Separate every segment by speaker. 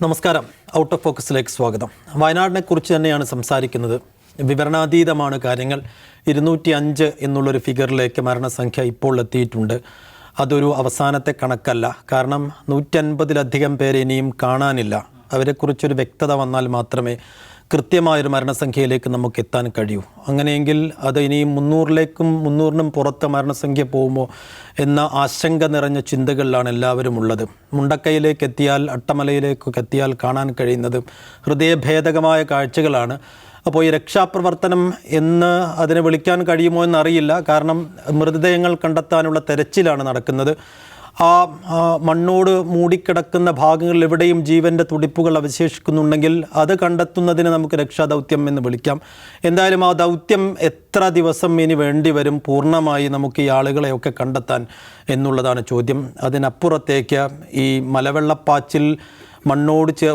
Speaker 1: നമസ്കാരം. Out of ഫോക്കസിലേക്ക് സ്വാഗതം. വയനാടിനെ കുറിച്ച് തന്നെയാണ് സംസാരിക്കുന്നത്. വിവരണാതീതമാണ് കാര്യങ്ങൾ. 205 എന്നുള്ളൊരു ഫിഗറിലേക്ക് മരണസംഖ്യ ഇപ്പോൾ എത്തിയിട്ടുണ്ട്. അതൊരു അവസാനത്തെ കണക്കല്ല. കാരണം 150-ലധികം പേരെ ഇനിയും കാണാനില്ല. അവരെക്കുറിച്ചൊരു വ്യക്തത വന്നാൽ മാത്രമേ കൃത്യമായൊരു മരണസംഖ്യയിലേക്ക് നമുക്ക് എത്താൻ കഴിയൂ. അങ്ങനെയെങ്കിൽ അത് ഇനിയും 300-നും പുറത്ത് മരണസംഖ്യ പോകുമോ എന്ന ആശങ്ക നിറഞ്ഞ ചിന്തകളിലാണ് എല്ലാവരും ഉള്ളത്. മുണ്ടക്കൈയിലേക്ക് എത്തിയാൽ, അട്ടമലയിലേക്കൊക്കെ എത്തിയാൽ കാണാൻ കഴിയുന്നത് ഹൃദയഭേദകമായ കാഴ്ചകളാണ്. അപ്പോൾ ഈ രക്ഷാപ്രവർത്തനം എന്ന് അതിനെ വിളിക്കാൻ കഴിയുമോ എന്നറിയില്ല. കാരണം മൃതദേഹങ്ങൾ കണ്ടെത്താനുള്ള തെരച്ചിലാണ് നടക്കുന്നത്. ആ മണ്ണോട് മൂടിക്കിടക്കുന്ന ഭാഗങ്ങളിൽ എവിടെയും ജീവൻ്റെ തുടിപ്പുകൾ അവശേഷിക്കുന്നുണ്ടെങ്കിൽ അത് കണ്ടെത്തുന്നതിന് നമുക്ക് രക്ഷാദൗത്യം എന്ന് വിളിക്കാം. എന്തായാലും ആ ദൗത്യം എത്ര ദിവസം ഇനി വേണ്ടി വരും പൂർണ്ണമായി നമുക്ക് ഈ ആളുകളെയൊക്കെ കണ്ടെത്താൻ എന്നുള്ളതാണ് ചോദ്യം. അതിനപ്പുറത്തേക്ക് ഈ മലവെള്ളപ്പാച്ചിൽ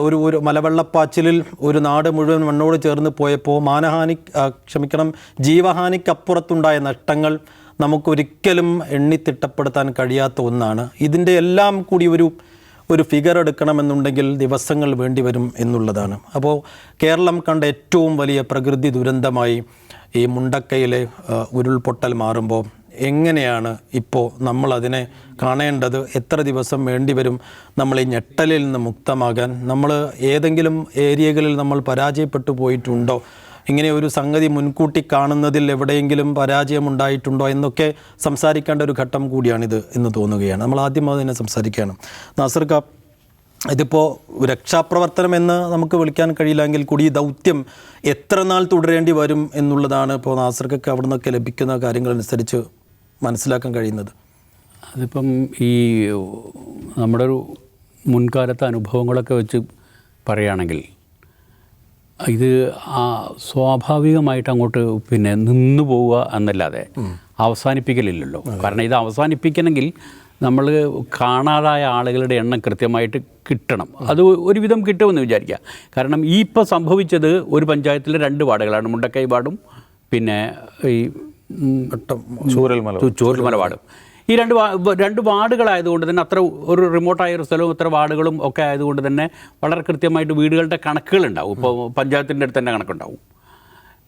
Speaker 1: ഒരു മലവെള്ളപ്പാച്ചിലിൽ ഒരു നാട് മുഴുവൻ മണ്ണോട് ചേർന്ന് പോയപ്പോൾ ജീവഹാനിക്കപ്പുറത്തുണ്ടായ നഷ്ടങ്ങൾ നമുക്കൊരിക്കലും എണ്ണിത്തിട്ടപ്പെടുത്താൻ കഴിയാത്ത ഒന്നാണ്. ഇതിൻ്റെ എല്ലാം കൂടി ഒരു ഫിഗർ എടുക്കണമെന്നുണ്ടെങ്കിൽ ദിവസങ്ങൾ വേണ്ടിവരും എന്നുള്ളതാണ്. അപ്പോൾ കേരളം കണ്ട ഏറ്റവും വലിയ പ്രകൃതി ദുരന്തമായി ഈ മുണ്ടക്കയിലെ ഉരുൾപൊട്ടൽ മാറുമ്പോൾ എങ്ങനെയാണ് ഇപ്പോൾ നമ്മളതിനെ കാണേണ്ടത്? എത്ര ദിവസം വേണ്ടിവരും നമ്മൾ ഈ ഞെട്ടലിൽ നിന്ന് മുക്തമാകാൻ? നമ്മൾ ഏതെങ്കിലും ഏരിയകളിൽ നമ്മൾ പരാജയപ്പെട്ടു പോയിട്ടുണ്ടോ? ഇങ്ങനെ ഒരു സംഗതി മുൻകൂട്ടി കാണുന്നതിൽ എവിടെയെങ്കിലും പരാജയമുണ്ടായിട്ടുണ്ടോ എന്നൊക്കെ സംസാരിക്കേണ്ട ഒരു ഘട്ടം കൂടിയാണിത് എന്ന് തോന്നുകയാണ്. നമ്മൾ ആദ്യം അതിനെ സംസാരിക്കുകയാണ്. നാസർ ക, ഇതിപ്പോൾ രക്ഷാപ്രവർത്തനം എന്ന് നമുക്ക് വിളിക്കാൻ കഴിയില്ലെങ്കിൽ കൂടി ഈ ദൗത്യം എത്ര നാൾ തുടരേണ്ടി വരും എന്നുള്ളതാണ് ഇപ്പോൾ നാസർക്കൊക്കെ അവിടെ നിന്നൊക്കെ ലഭിക്കുന്ന കാര്യങ്ങളനുസരിച്ച് മനസ്സിലാക്കാൻ കഴിയുന്നത്.
Speaker 2: അതിപ്പം ഈ നമ്മുടെ ഒരു മുൻകാലത്തെ അനുഭവങ്ങളൊക്കെ വെച്ച് പറയുകയാണെങ്കിൽ ഇത് സ്വാഭാവികമായിട്ട് അങ്ങോട്ട് നിന്നു പോവുക എന്നല്ലാതെ അവസാനിപ്പിക്കലില്ലല്ലോ. കാരണം ഇത് അവസാനിപ്പിക്കണമെങ്കിൽ നമ്മൾ കാണാതായ ആളുകളുടെ എണ്ണം കൃത്യമായിട്ട് കിട്ടണം. അത് ഒരുവിധം കിട്ടുമെന്ന് വിചാരിക്കുക. കാരണം ഈ ഇപ്പോൾ സംഭവിച്ചത് ഒരു പഞ്ചായത്തിലെ 2 വാർഡുകളാണ്. മുണ്ടക്കൈ വാർഡും പിന്നെ ഈ ചൂരൽമല വാർഡും. ഈ രണ്ട് വാർഡുകളായതുകൊണ്ട് തന്നെ അത്ര ഒരു റിമോട്ടായ ഒരു സ്ഥലവും ഇത്ര വാർഡുകളും ഒക്കെ ആയതുകൊണ്ട് തന്നെ വളരെ കൃത്യമായിട്ട് വീടുകളുടെ കണക്കുകളുണ്ടാവും. ഇപ്പോൾ പഞ്ചായത്തിൻ്റെ അടുത്ത് തന്നെ കണക്കുണ്ടാവും.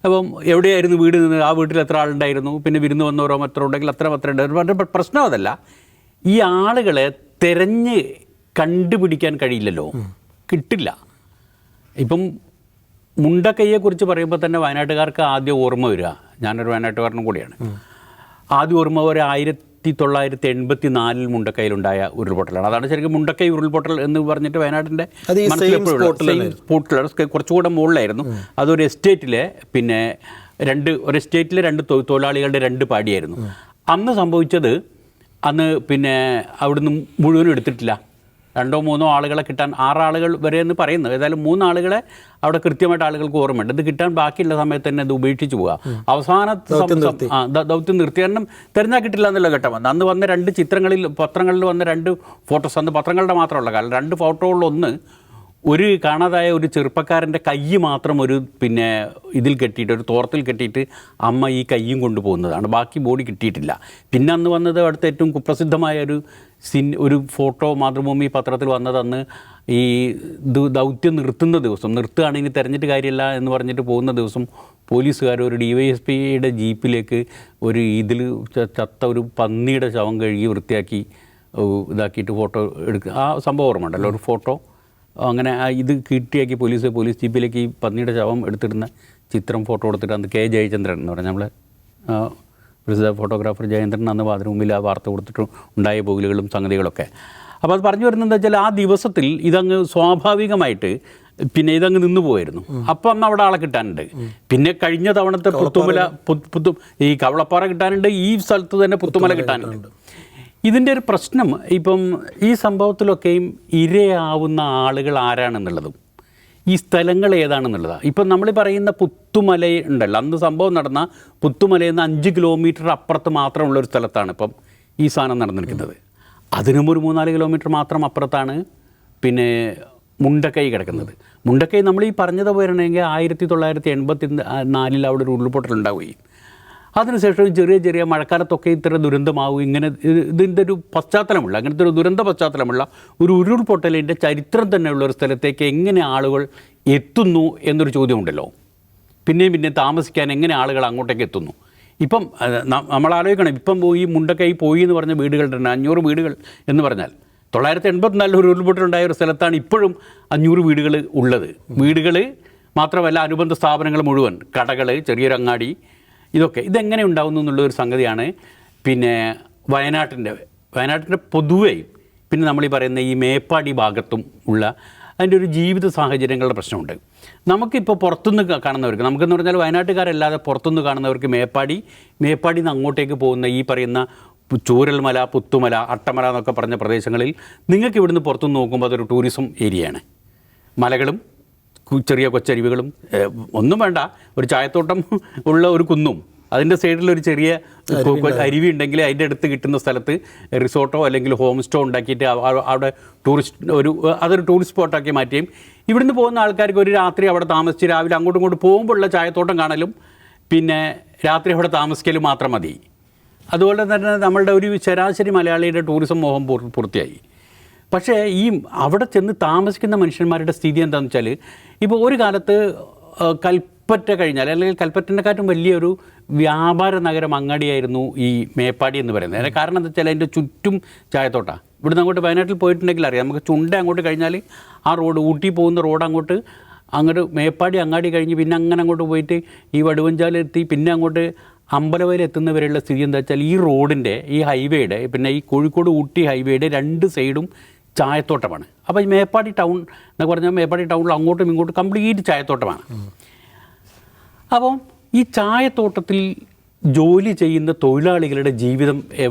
Speaker 2: അപ്പം എവിടെയായിരുന്നു വീട് നിന്ന്, ആ വീട്ടിൽ എത്ര ആളുണ്ടായിരുന്നു, പിന്നെ വിരുന്ന് വന്നവരോ എത്ര ഉണ്ടെങ്കിൽ അത്ര ഉണ്ടായിരുന്നു. പ്രശ്നം അതല്ല, ഈ ആളുകളെ തിരഞ്ഞ് കണ്ടുപിടിക്കാൻ കഴിയില്ലല്ലോ, കിട്ടില്ല. ഇപ്പം മുണ്ടക്കൈയെക്കുറിച്ച് പറയുമ്പോൾ തന്നെ വയനാട്ടുകാർക്ക് ആദ്യം ഓർമ്മ വരിക, ഞാനൊരു വയനാട്ടുകാരനും കൂടിയാണ്, ആദ്യം ഓർമ്മ ഒരു 1984 മുണ്ടക്കൈയിലുണ്ടായ ഉരുൾപൊട്ടലാണ്. അതാണ് ശരിക്കും മുണ്ടക്കൈ ഉരുൾപൊട്ടൽ എന്ന് പറഞ്ഞിട്ട് വയനാടിൻ്റെ സ്പോട്ടിലാണ്. കുറച്ചുകൂടെ മുകളിലായിരുന്നു. അതൊരു എസ്റ്റേറ്റിലെ ഒരു എസ്റ്റേറ്റിലെ 2 തൊഴിലാളികളുടെ 2 പാടിയായിരുന്നു. അന്ന് സംഭവിച്ചത്, അവിടുന്ന് മുഴുവനും എടുത്തിട്ടില്ല. 2-3 ആളുകളെ കിട്ടാൻ, 6 ആളുകൾ വരെ എന്ന് പറയുന്നത്. ഏതായാലും 3 ആളുകളെ അവിടെ കൃത്യമായിട്ട് ആളുകൾക്ക് ഓർമ്മയുണ്ട്. ഇത് കിട്ടാൻ ബാക്കിയുള്ള സമയത്ത് തന്നെ ഇത് ഉപേക്ഷിച്ച് പോവുക. അവസാന ദൗത്യം നിർത്തി. കാരണം തിരഞ്ഞാൽ കിട്ടില്ല എന്നുള്ള ഘട്ടം വന്നു. അന്ന് വന്ന 2 പത്രങ്ങളിൽ വന്ന 2 ഫോട്ടോസ്, അന്ന് പത്രങ്ങളുടെ മാത്രമുള്ള കാലം, 2 ഫോട്ടോകളിലൊന്ന് ഒരു കാണാതായ ഒരു ചെറുപ്പക്കാരൻ്റെ കൈ മാത്രം ഇതിൽ കെട്ടിയിട്ട്, ഒരു തോർത്തിൽ കെട്ടിയിട്ട് അമ്മ ഈ കൈയും കൊണ്ടുപോകുന്നതാണ്. ബാക്കി ബോഡി കിട്ടിയിട്ടില്ല. പിന്നെ അന്ന് വന്നത് അടുത്ത ഏറ്റവും കുപ്രസിദ്ധമായ ഒരു ഫോട്ടോ മാതൃഭൂമി പത്രത്തിൽ വന്നത്, അന്ന് ഈ ദൗത്യം നിർത്തുന്ന ദിവസം, നിർത്തുകയാണ് ഇനി തിരഞ്ഞിട്ട് കാര്യമില്ല എന്ന് പറഞ്ഞിട്ട് പോകുന്ന ദിവസം പോലീസുകാർ ഒരു DYSPയുടെ ജീപ്പിലേക്ക് ഇതിൽ ചത്ത ഒരു പന്നിയുടെ ശവം കഴുകി വൃത്തിയാക്കി ഇതാക്കിയിട്ട് ഫോട്ടോ എടുക്കുക. ആ സംഭവം ഓർമ്മ ഉണ്ടല്ലോ, ഒരു ഫോട്ടോ അങ്ങനെ ഇത് കിട്ടിയാക്കി പോലീസ് ജീപ്പിലേക്ക് ഈ പന്നിയുടെ ശവം എടുത്തിടുന്ന ചിത്രം ഫോട്ടോ എടുത്തിട്ട് അന്ന് K. ജയചന്ദ്രൻ എന്ന് പറഞ്ഞാൽ നമ്മളെ പ്രസിദ്ധ ഫോട്ടോഗ്രാഫർ ജയചന്ദ്രൻ അന്ന് മാതൃഭൂമിയിൽ ആ വാർത്ത കൊടുത്തിട്ട് ഉണ്ടായ പോകലുകളും സംഗതികളൊക്കെ. അപ്പോൾ അത് പറഞ്ഞു വരുന്നത് എന്താ വെച്ചാൽ, ആ ദിവസത്തിൽ ഇതങ്ങ് സ്വാഭാവികമായിട്ട് ഇതങ്ങ് നിന്നു പോയിരുന്നു. അപ്പം അന്ന് അവിടെ ആളെ കിട്ടാനുണ്ട്. പിന്നെ കഴിഞ്ഞ തവണത്തെ ഈ കവളപ്പാറ കിട്ടാനുണ്ട്, ഈ സ്ഥലത്ത് തന്നെ പുത്തുമല കിട്ടാനുണ്ട്. ഇതിൻ്റെ ഒരു പ്രശ്നം ഇപ്പം ഈ സംഭവത്തിലൊക്കെയും ഇരയാവുന്ന ആളുകൾ ആരാണെന്നുള്ളതും ഈ സ്ഥലങ്ങൾ ഏതാണെന്നുള്ളതാണ്. ഇപ്പം നമ്മൾ പറയുന്ന പുത്തുമല ഉണ്ടല്ലോ, അന്ന് സംഭവം നടന്ന പുത്തുമലയിൽ നിന്ന് 5 കിലോമീറ്റർ അപ്പുറത്ത് മാത്രമുള്ളൊരു സ്ഥലത്താണ് ഇപ്പം ഈ സാധനം നടന്നിരിക്കുന്നത്. അതിനും ഒരു 3-4 കിലോമീറ്റർ മാത്രം അപ്പുറത്താണ് മുണ്ടക്കൈ കിടക്കുന്നത്. മുണ്ടക്കൈ നമ്മൾ ഈ പറഞ്ഞത് പോയിരുന്നെങ്കിൽ 1984 അവിടെ ഒരു ഉരുൾപൊട്ടൽ ഉണ്ടാവുകയും അതിനുശേഷം ചെറിയ ചെറിയ മഴക്കാലത്തൊക്കെ ഇത്ര ദുരന്തമാവും, ഇങ്ങനെ ഇതിൻ്റെ ഒരു പശ്ചാത്തലമുള്ള, അങ്ങനത്തെ ഒരു ദുരന്ത പശ്ചാത്തലമുള്ള ഒരു ഉരുൾപൊട്ടലിൻ്റെ ചരിത്രം തന്നെയുള്ള ഒരു സ്ഥലത്തേക്ക് എങ്ങനെ ആളുകൾ എത്തുന്നു എന്നൊരു ചോദ്യമുണ്ടല്ലോ. പിന്നെയും താമസിക്കാൻ എങ്ങനെ ആളുകൾ അങ്ങോട്ടേക്ക് എത്തുന്നു? ഇപ്പം നമ്മൾ ആലോചിക്കണം, ഇപ്പം ഈ മുണ്ടക്കൈ പോയി എന്ന് പറഞ്ഞ വീടുകളുടെ 500 വീടുകൾ എന്ന് പറഞ്ഞാൽ 984 ഒരു ഉരുൾപൊട്ടലുണ്ടായ ഒരു സ്ഥലത്താണ് ഇപ്പോഴും 500 വീടുകൾ ഉള്ളത്. വീടുകൾ മാത്രമല്ല, അനുബന്ധ സ്ഥാപനങ്ങൾ മുഴുവൻ, കടകൾ, ചെറിയൊരു അങ്ങാടി, ഇതെങ്ങനെ ഉണ്ടാകുന്നു എന്നുള്ളൊരു സംഗതിയാണ്. പിന്നെ വയനാട്ടിൻ്റെ പൊതുവേ, പിന്നെ നമ്മളീ പറയുന്ന ഈ മേപ്പാടി ഭാഗത്തും ഉള്ള അതിൻ്റെ ഒരു ജീവിത സാഹചര്യങ്ങളുടെ പ്രശ്നമുണ്ട്. നമുക്കിപ്പോൾ പുറത്തുനിന്ന് കാണുന്നവർക്ക്, നമുക്കെന്ന് പറഞ്ഞാൽ വയനാട്ടുകാരല്ലാതെ പുറത്തുനിന്ന് കാണുന്നവർക്ക് മേപ്പാടിയിൽ നിന്ന് അങ്ങോട്ടേക്ക് പോകുന്ന ഈ പറയുന്ന ചൂരൽമല, പുത്തുമല, അട്ടമല എന്നൊക്കെ പറഞ്ഞ പ്രദേശങ്ങളിൽ നിങ്ങൾക്ക് ഇവിടുന്ന് പുറത്തുനിന്ന് നോക്കുമ്പോൾ അതൊരു ടൂറിസം ഏരിയയാണ്. മലകളും ചെറിയ കൊച്ചരുവികളും, ഒന്നും വേണ്ട, ഒരു ചായത്തോട്ടം ഉള്ള ഒരു കുന്നും, അതിൻ്റെ സൈഡിലൊരു ചെറിയ അരുവി ഉണ്ടെങ്കിൽ അതിൻ്റെ അടുത്ത് കിട്ടുന്ന സ്ഥലത്ത് റിസോർട്ടോ അല്ലെങ്കിൽ ഹോം സ്റ്റോ ഉണ്ടാക്കിയിട്ട് അവിടെ അതൊരു ടൂറിസ്റ്റ് സ്പോട്ടാക്കി മാറ്റുകയും ഇവിടുന്ന് പോകുന്ന ആൾക്കാർക്ക് ഒരു രാത്രി അവിടെ താമസിച്ച് രാവിലെ അങ്ങോട്ടും ഇങ്ങോട്ട് പോകുമ്പോഴുള്ള ചായത്തോട്ടം കാണലും പിന്നെ രാത്രി അവിടെ താമസിക്കലും മാത്രം മതി. അതുപോലെ തന്നെ നമ്മളുടെ ഒരു ശരാശരി മലയാളിയുടെ ടൂറിസം മോഹം പൂർത്തിയായി. പക്ഷേ ഈ അവിടെ ചെന്ന് താമസിക്കുന്ന മനുഷ്യന്മാരുടെ സ്ഥിതി എന്താണെന്ന് വെച്ചാൽ, ഇപ്പോൾ ഒരു കാലത്ത് കൽപ്പറ്റ കഴിഞ്ഞാൽ, അല്ലെങ്കിൽ കൽപ്പറ്റനെക്കാട്ടും വലിയൊരു വ്യാപാര നഗരം അങ്ങാടിയായിരുന്നു ഈ മേപ്പാടി എന്ന് പറയുന്നത്. അതിൻ്റെ കാരണം എന്താ വെച്ചാൽ അതിൻ്റെ ചുറ്റും ചായത്തോട്ടമാണ്. ഇവിടുന്ന് അങ്ങോട്ട് വയനാട്ടിൽ പോയിട്ടുണ്ടെങ്കിൽ അറിയാം, നമുക്ക് ചുണ്ട അങ്ങോട്ട് കഴിഞ്ഞാൽ ആ റോഡ്, ഊട്ടി പോകുന്ന റോഡ് അങ്ങോട്ട് മേപ്പാടി അങ്ങാടി കഴിഞ്ഞ് പിന്നെ അങ്ങനെ അങ്ങോട്ട് പോയിട്ട് ഈ വടുവഞ്ചാലെത്തി പിന്നെ അങ്ങോട്ട് അമ്പലവയൽ എത്തുന്നവരെയുള്ള സ്ഥിതി എന്താ വെച്ചാൽ, ഈ റോഡിൻ്റെ, ഈ ഹൈവേയുടെ, പിന്നെ ഈ കോഴിക്കോട് ഊട്ടി ഹൈവേയുടെ 2 സൈഡും ചായത്തോട്ടമാണ്. അപ്പോൾ ഈ മേപ്പാടി ടൗൺ എന്നൊക്കെ പറഞ്ഞാൽ മേപ്പാടി ടൗണിൽ അങ്ങോട്ടും ഇങ്ങോട്ടും കംപ്ലീറ്റ് ചായത്തോട്ടമാണ്. അപ്പോൾ ഈ ചായത്തോട്ടത്തിൽ ജോലി ചെയ്യുന്ന തൊഴിലാളികളുടെ ജീവിതം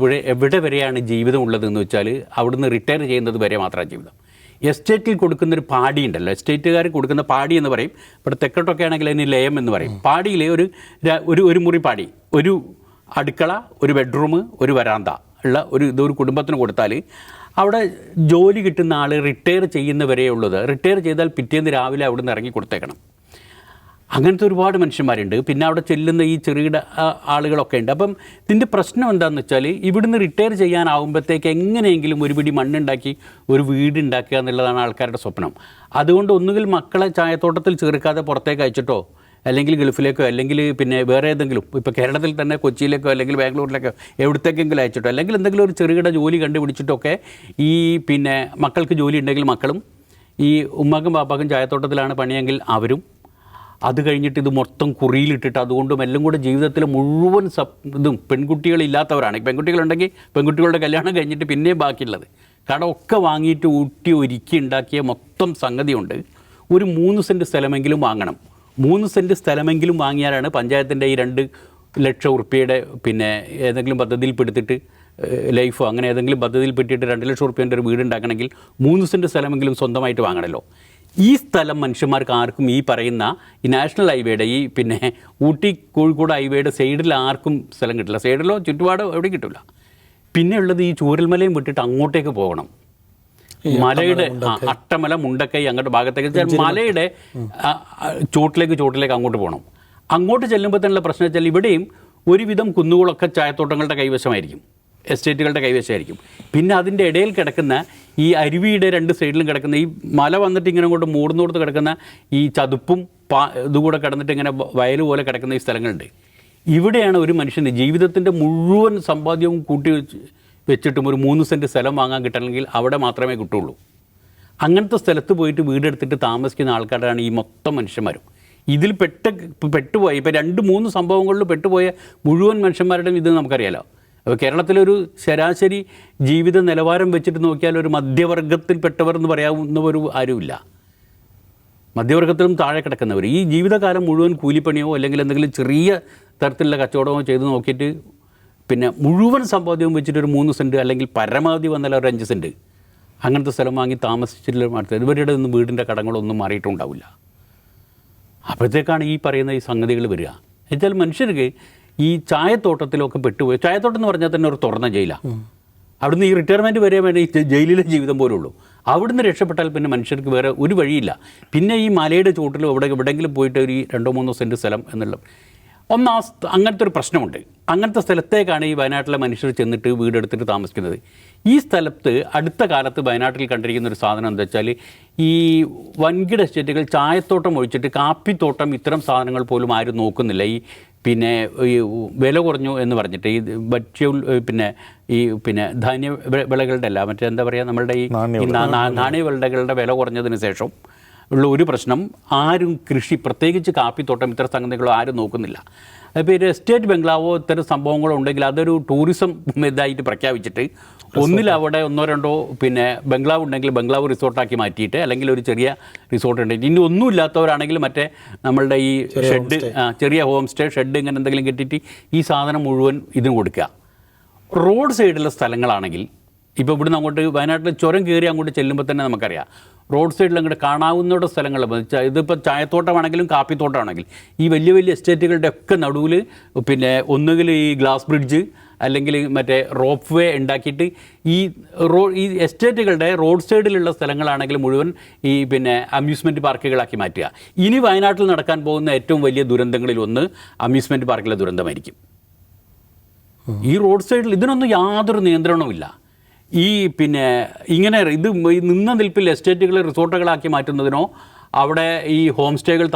Speaker 2: എവിടെ വരെയാണ് ജീവിതം ഉള്ളതെന്ന് വെച്ചാൽ, അവിടുന്ന് റിട്ടയർ ചെയ്യുന്നത് വരെ മാത്രമാണ് ജീവിതം. എസ്റ്റേറ്റിൽ കൊടുക്കുന്നൊരു പാടി ഉണ്ടല്ലോ, എസ്റ്റേറ്റുകാർ കൊടുക്കുന്ന പാടി എന്ന് പറയും. ഇവിടെ തെക്കോട്ടൊക്കെ ആണെങ്കിൽ അതിന് ലയം എന്ന് പറയും. പാടിയിലെ ഒരു മുറി പാടി, ഒരു അടുക്കള, ഒരു ബെഡ്റൂം, ഒരു വരാന്ത ഉള്ള ഇതൊരു കുടുംബത്തിന് കൊടുത്താൽ അവിടെ ജോലി കിട്ടുന്ന ആൾ റിട്ടയർ ചെയ്യുന്നവരേ ഉള്ളത്. റിട്ടയർ ചെയ്താൽ പിറ്റേന്ന് രാവിലെ അവിടെ നിന്ന് ഇറങ്ങി കൊടുത്തേക്കണം. അങ്ങനത്തെ ഒരുപാട് മനുഷ്യന്മാരുണ്ട്. പിന്നെ അവിടെ ചെല്ലുന്ന ഈ ചെറുകിട ആളുകളൊക്കെ ഉണ്ട്. അപ്പം ഇതിൻ്റെ പ്രശ്നം എന്താണെന്ന് വെച്ചാൽ, ഇവിടുന്ന് റിട്ടയർ ചെയ്യാനാവുമ്പോഴത്തേക്ക് എങ്ങനെയെങ്കിലും ഒരു പിടി മണ്ണുണ്ടാക്കി ഒരു വീടുണ്ടാക്കുക എന്നുള്ളതാണ് ആൾക്കാരുടെ സ്വപ്നം. അതുകൊണ്ട് ഒന്നുകിൽ മക്കളെ ചായത്തോട്ടത്തിൽ ചേർക്കാതെ പുറത്തേക്ക് അയച്ചിട്ടോ, അല്ലെങ്കിൽ ഗൾഫിലേക്കോ, അല്ലെങ്കിൽ പിന്നെ വേറെ ഏതെങ്കിലും, ഇപ്പോൾ കേരളത്തിൽ തന്നെ കൊച്ചിയിലേക്കോ അല്ലെങ്കിൽ ബാംഗ്ലൂരിലേക്കോ എവിടത്തേക്കെങ്കിലും അയച്ചിട്ടോ, അല്ലെങ്കിൽ എന്തെങ്കിലും ഒരു ചെറുകിട ജോലി കണ്ടുപിടിച്ചിട്ടൊക്കെ ഈ പിന്നെ മക്കൾക്ക് ജോലി ഉണ്ടെങ്കിൽ മക്കളും, ഈ ഉമ്മാക്കും പാപ്പാക്കും ചായത്തോട്ടത്തിലാണ് പണിയെങ്കിൽ അവരും, അത് കഴിഞ്ഞിട്ട് ഇത് മൊത്തം കുറിയിലിട്ടിട്ട് അതുകൊണ്ടും എല്ലാം കൂടെ ജീവിതത്തിൽ മുഴുവൻ ഇതും പെൺകുട്ടികളില്ലാത്തവരാണ്. പെൺകുട്ടികളുണ്ടെങ്കിൽ പെൺകുട്ടികളുടെ കല്യാണം കഴിഞ്ഞിട്ട് പിന്നെയും ബാക്കിയുള്ളത് കടമൊക്കെ വാങ്ങിയിട്ട് ഊട്ടി ഒരുക്കി ഉണ്ടാക്കിയ മൊത്തം സംഗതിയുണ്ട്. ഒരു 3 സെൻറ്റ് സ്ഥലമെങ്കിലും വാങ്ങണം. 3 സെൻറ്റ് സ്ഥലമെങ്കിലും വാങ്ങിയാലാണ് പഞ്ചായത്തിൻ്റെ ഈ 2 ലക്ഷം ഉറുപ്പിയുടെ പിന്നെ ഏതെങ്കിലും പദ്ധതിയിൽ പെടുത്തിട്ട് ലൈഫോ അങ്ങനെ ഏതെങ്കിലും പദ്ധതിയിൽ പെട്ടിട്ട് 2 ലക്ഷം ഉറുപ്പിൻ്റെ ഒരു വീട് ഉണ്ടാക്കണമെങ്കിൽ 3 സെൻറ്റ് സ്ഥലമെങ്കിലും സ്വന്തമായിട്ട് വാങ്ങണമല്ലോ. ഈ സ്ഥലം മനുഷ്യന്മാർക്ക് ആർക്കും ഈ പറയുന്ന ഈ നാഷണൽ ഹൈവേയുടെ ഈ പിന്നെ ഊട്ടി കോഴിക്കോട് ഹൈവേയുടെ സൈഡിൽ ആർക്കും സ്ഥലം കിട്ടില്ല. സൈഡിലോ ചുറ്റുപാടോ എവിടെയും കിട്ടില്ല. പിന്നെ ഉള്ളത് ഈ ചൂരൽമലയും വിട്ടിട്ട് അങ്ങോട്ടേക്ക് പോകണം. മലയുടെ അട്ടമല, മുണ്ടക്കൈ അങ്ങോട്ട് ഭാഗത്തേക്ക് മലയുടെ ചോട്ടിലേക്ക് അങ്ങോട്ട് പോകണം. അങ്ങോട്ട് ചെല്ലുമ്പോൾ തന്നെയുള്ള പ്രശ്നം വെച്ചാൽ ഇവിടെയും ഒരുവിധം കുന്നുകളൊക്കെ ചായത്തോട്ടങ്ങളുടെ കൈവശമായിരിക്കും, എസ്റ്റേറ്റുകളുടെ കൈവശമായിരിക്കും. പിന്നെ അതിൻ്റെ ഇടയിൽ കിടക്കുന്ന ഈ അരുവിയുടെ 2 സൈഡിലും കിടക്കുന്ന ഈ മല വന്നിട്ട് ഇങ്ങനെ അങ്ങോട്ട് മൂടുന്നോടത്ത് കിടക്കുന്ന ഈ ചതുപ്പും ഇതുകൂടെ കിടന്നിട്ട് ഇങ്ങനെ വയൽ പോലെ കിടക്കുന്ന ഈ സ്ഥലങ്ങളുണ്ട്. ഇവിടെയാണ് ഒരു മനുഷ്യൻ്റെ ജീവിതത്തിൻ്റെ മുഴുവൻ സമ്പാദ്യവും കൂട്ടി വെച്ചിട്ടും ഒരു 3 സെൻറ്റ് സ്ഥലം വാങ്ങാൻ കിട്ടണമെങ്കിൽ അവിടെ മാത്രമേ കിട്ടുള്ളൂ. അങ്ങനത്തെ സ്ഥലത്ത് പോയിട്ട് വീടെടുത്തിട്ട് താമസിക്കുന്ന ആൾക്കാരാണ് ഈ മൊത്തം മനുഷ്യന്മാരും. ഇതിൽ പെട്ടുപോയ ഇപ്പോൾ 2-3 സംഭവങ്ങളിൽ പെട്ടുപോയ മുഴുവൻ മനുഷ്യന്മാരുടെയും ഇത് നമുക്കറിയാലോ. അപ്പോൾ കേരളത്തിലൊരു ശരാശരി ജീവിത നിലവാരം വെച്ചിട്ട് നോക്കിയാൽ ഒരു മധ്യവർഗത്തിൽപ്പെട്ടവർ എന്ന് പറയാവുന്നവർ ആരുമില്ല. മധ്യവർഗത്തിലും താഴെ കിടക്കുന്നവർ ഈ ജീവിതകാലം മുഴുവൻ കൂലിപ്പണിയോ അല്ലെങ്കിൽ എന്തെങ്കിലും ചെറിയ തരത്തിലുള്ള കച്ചവടമോ ചെയ്ത് നോക്കിയിട്ട് പിന്നെ മുഴുവൻ സമ്പാദ്യവും വെച്ചിട്ട് ഒരു 3 സെൻറ്റ് അല്ലെങ്കിൽ പരമാവധി വന്നാൽ ഒരു 5 സെൻറ്റ് അങ്ങനത്തെ സ്ഥലം വാങ്ങി താമസിച്ചിട്ടുള്ള അടുത്ത് ഇവരുടെ ഒന്നും വീടിൻ്റെ കടങ്ങളൊന്നും മാറിയിട്ടുണ്ടാവില്ല. അപ്പോഴത്തേക്കാണ് ഈ പറയുന്ന ഈ സംഗതികൾ വരിക. എന്നുവെച്ചാൽ മനുഷ്യർക്ക് ഈ ചായത്തോട്ടത്തിലൊക്കെ പെട്ടുപോയി. ചായത്തോട്ടം എന്ന് പറഞ്ഞാൽ തന്നെ ഒരു തുറന്ന ജയിലാണ്. അവിടുന്ന് ഈ റിട്ടയർമെൻറ്റ് വരെ വേണ്ട ഈ ജയിലിലെ ജീവിതം പോലും ഉള്ളൂ. അവിടുന്ന് രക്ഷപ്പെട്ടാൽ പിന്നെ മനുഷ്യർക്ക് വേറെ ഒരു വഴിയില്ല. പിന്നെ ഈ മലയുടെ ചുവട്ടിലും എവിടെയെങ്കിലും പോയിട്ട് ഒരു 2-3 സെൻറ്റ് സ്ഥലം എന്നുള്ള അങ്ങനത്തെ ഒരു പ്രശ്നമുണ്ട്. അങ്ങനത്തെ സ്ഥലത്തേക്കാണ് ഈ വയനാട്ടിലെ മനുഷ്യർ ചെന്നിട്ട് വീടെടുത്തിട്ട് താമസിക്കുന്നത്. ഈ സ്ഥലത്ത് അടുത്ത കാലത്ത് വയനാട്ടിൽ കണ്ടിരിക്കുന്ന ഒരു സാധനം എന്താ വെച്ചാൽ, ഈ വൻകിട എസ്റ്റേറ്റുകൾ ചായത്തോട്ടം ഒഴിച്ചിട്ട് കാപ്പിത്തോട്ടം ഇത്തരം സാധനങ്ങൾ പോലും ആരും നോക്കുന്നില്ല. പിന്നെ ഈ വില കുറഞ്ഞു എന്ന് പറഞ്ഞിട്ട് ഈ പിന്നെ ധാന്യ വിളകളുടെ അല്ല, മറ്റേ എന്താ പറയുക, നമ്മളുടെ ഈ നാണ്യ വിളകളുടെ വില കുറഞ്ഞതിന് ശേഷം ഉള്ള ഒരു പ്രശ്നം, ആരും കൃഷി, പ്രത്യേകിച്ച് കാപ്പിത്തോട്ടം ഇത്തരം സംഗതികളോ ആരും നോക്കുന്നില്ല. അപ്പോൾ ഒരു എസ്റ്റേറ്റ് ബംഗ്ലാവോ ഇത്തരം സംഭവങ്ങളോ ഉണ്ടെങ്കിൽ അതൊരു ടൂറിസം ഇതായിട്ട് പ്രഖ്യാപിച്ചിട്ട് ഒന്നിൽ അവിടെ ഒന്നോ രണ്ടോ പിന്നെ ബംഗ്ലാവ് ഉണ്ടെങ്കിൽ ബംഗ്ലാവ് റിസോർട്ടാക്കി മാറ്റിയിട്ട്, അല്ലെങ്കിൽ ഒരു ചെറിയ റിസോർട്ട് ഉണ്ടെങ്കിൽ, ഇനി ഒന്നുമില്ലാത്തവരാണെങ്കിൽ മറ്റേ നമ്മളുടെ ഈ ഷെഡ്, ചെറിയ ഹോം സ്റ്റേ ഷെഡ് ഇങ്ങനെ എന്തെങ്കിലും കെട്ടിയിട്ട് ഈ സാധനം മുഴുവൻ ഇതിന് കൊടുക്കുക. റോഡ് സൈഡിലുള്ള സ്ഥലങ്ങളാണെങ്കിൽ, ഇപ്പോൾ ഇവിടുന്ന് അങ്ങോട്ട് വയനാട്ടിൽ ചുരം കയറി അങ്ങോട്ട് ചെല്ലുമ്പോൾ തന്നെ നമുക്കറിയാം റോഡ് സൈഡിൽ അങ്ങോട്ട് കാണാവുന്ന സ്ഥലങ്ങൾ, ഇതിപ്പോൾ ചായത്തോട്ടമാണെങ്കിലും കാപ്പിത്തോട്ടമാണെങ്കിലും ഈ വലിയ വലിയ എസ്റ്റേറ്റുകളുടെ ഒക്കെ നടുവിൽ പിന്നെ ഒന്നുകിൽ ഈ ഗ്ലാസ് ബ്രിഡ്ജ് അല്ലെങ്കിൽ മറ്റേ റോപ്പ് വേ ഉണ്ടാക്കിയിട്ട് ഈ എസ്റ്റേറ്റുകളുടെ റോഡ് സൈഡിലുള്ള സ്ഥലങ്ങളാണെങ്കിൽ മുഴുവൻ ഈ പിന്നെ അമ്യൂസ്മെൻറ്റ് പാർക്കുകളാക്കി മാറ്റുക. ഇനി വയനാട്ടിൽ നടക്കാൻ പോകുന്ന ഏറ്റവും വലിയ ദുരന്തങ്ങളിൽ ഒന്ന് അമ്യൂസ്മെൻറ്റ് പാർക്കിലെ ദുരന്തമായിരിക്കും. ഈ റോഡ് സൈഡിൽ ഇതിനൊന്നും യാതൊരു നിയന്ത്രണവുമില്ല. ഈ പിന്നെ ഇങ്ങനെ ഇത് നിന്ന നിൽപ്പിൽ എസ്റ്റേറ്റുകൾ റിസോർട്ടുകളാക്കി മാറ്റുന്നതിനോ അവിടെ ഈ ഹോം സ്റ്റേകൾ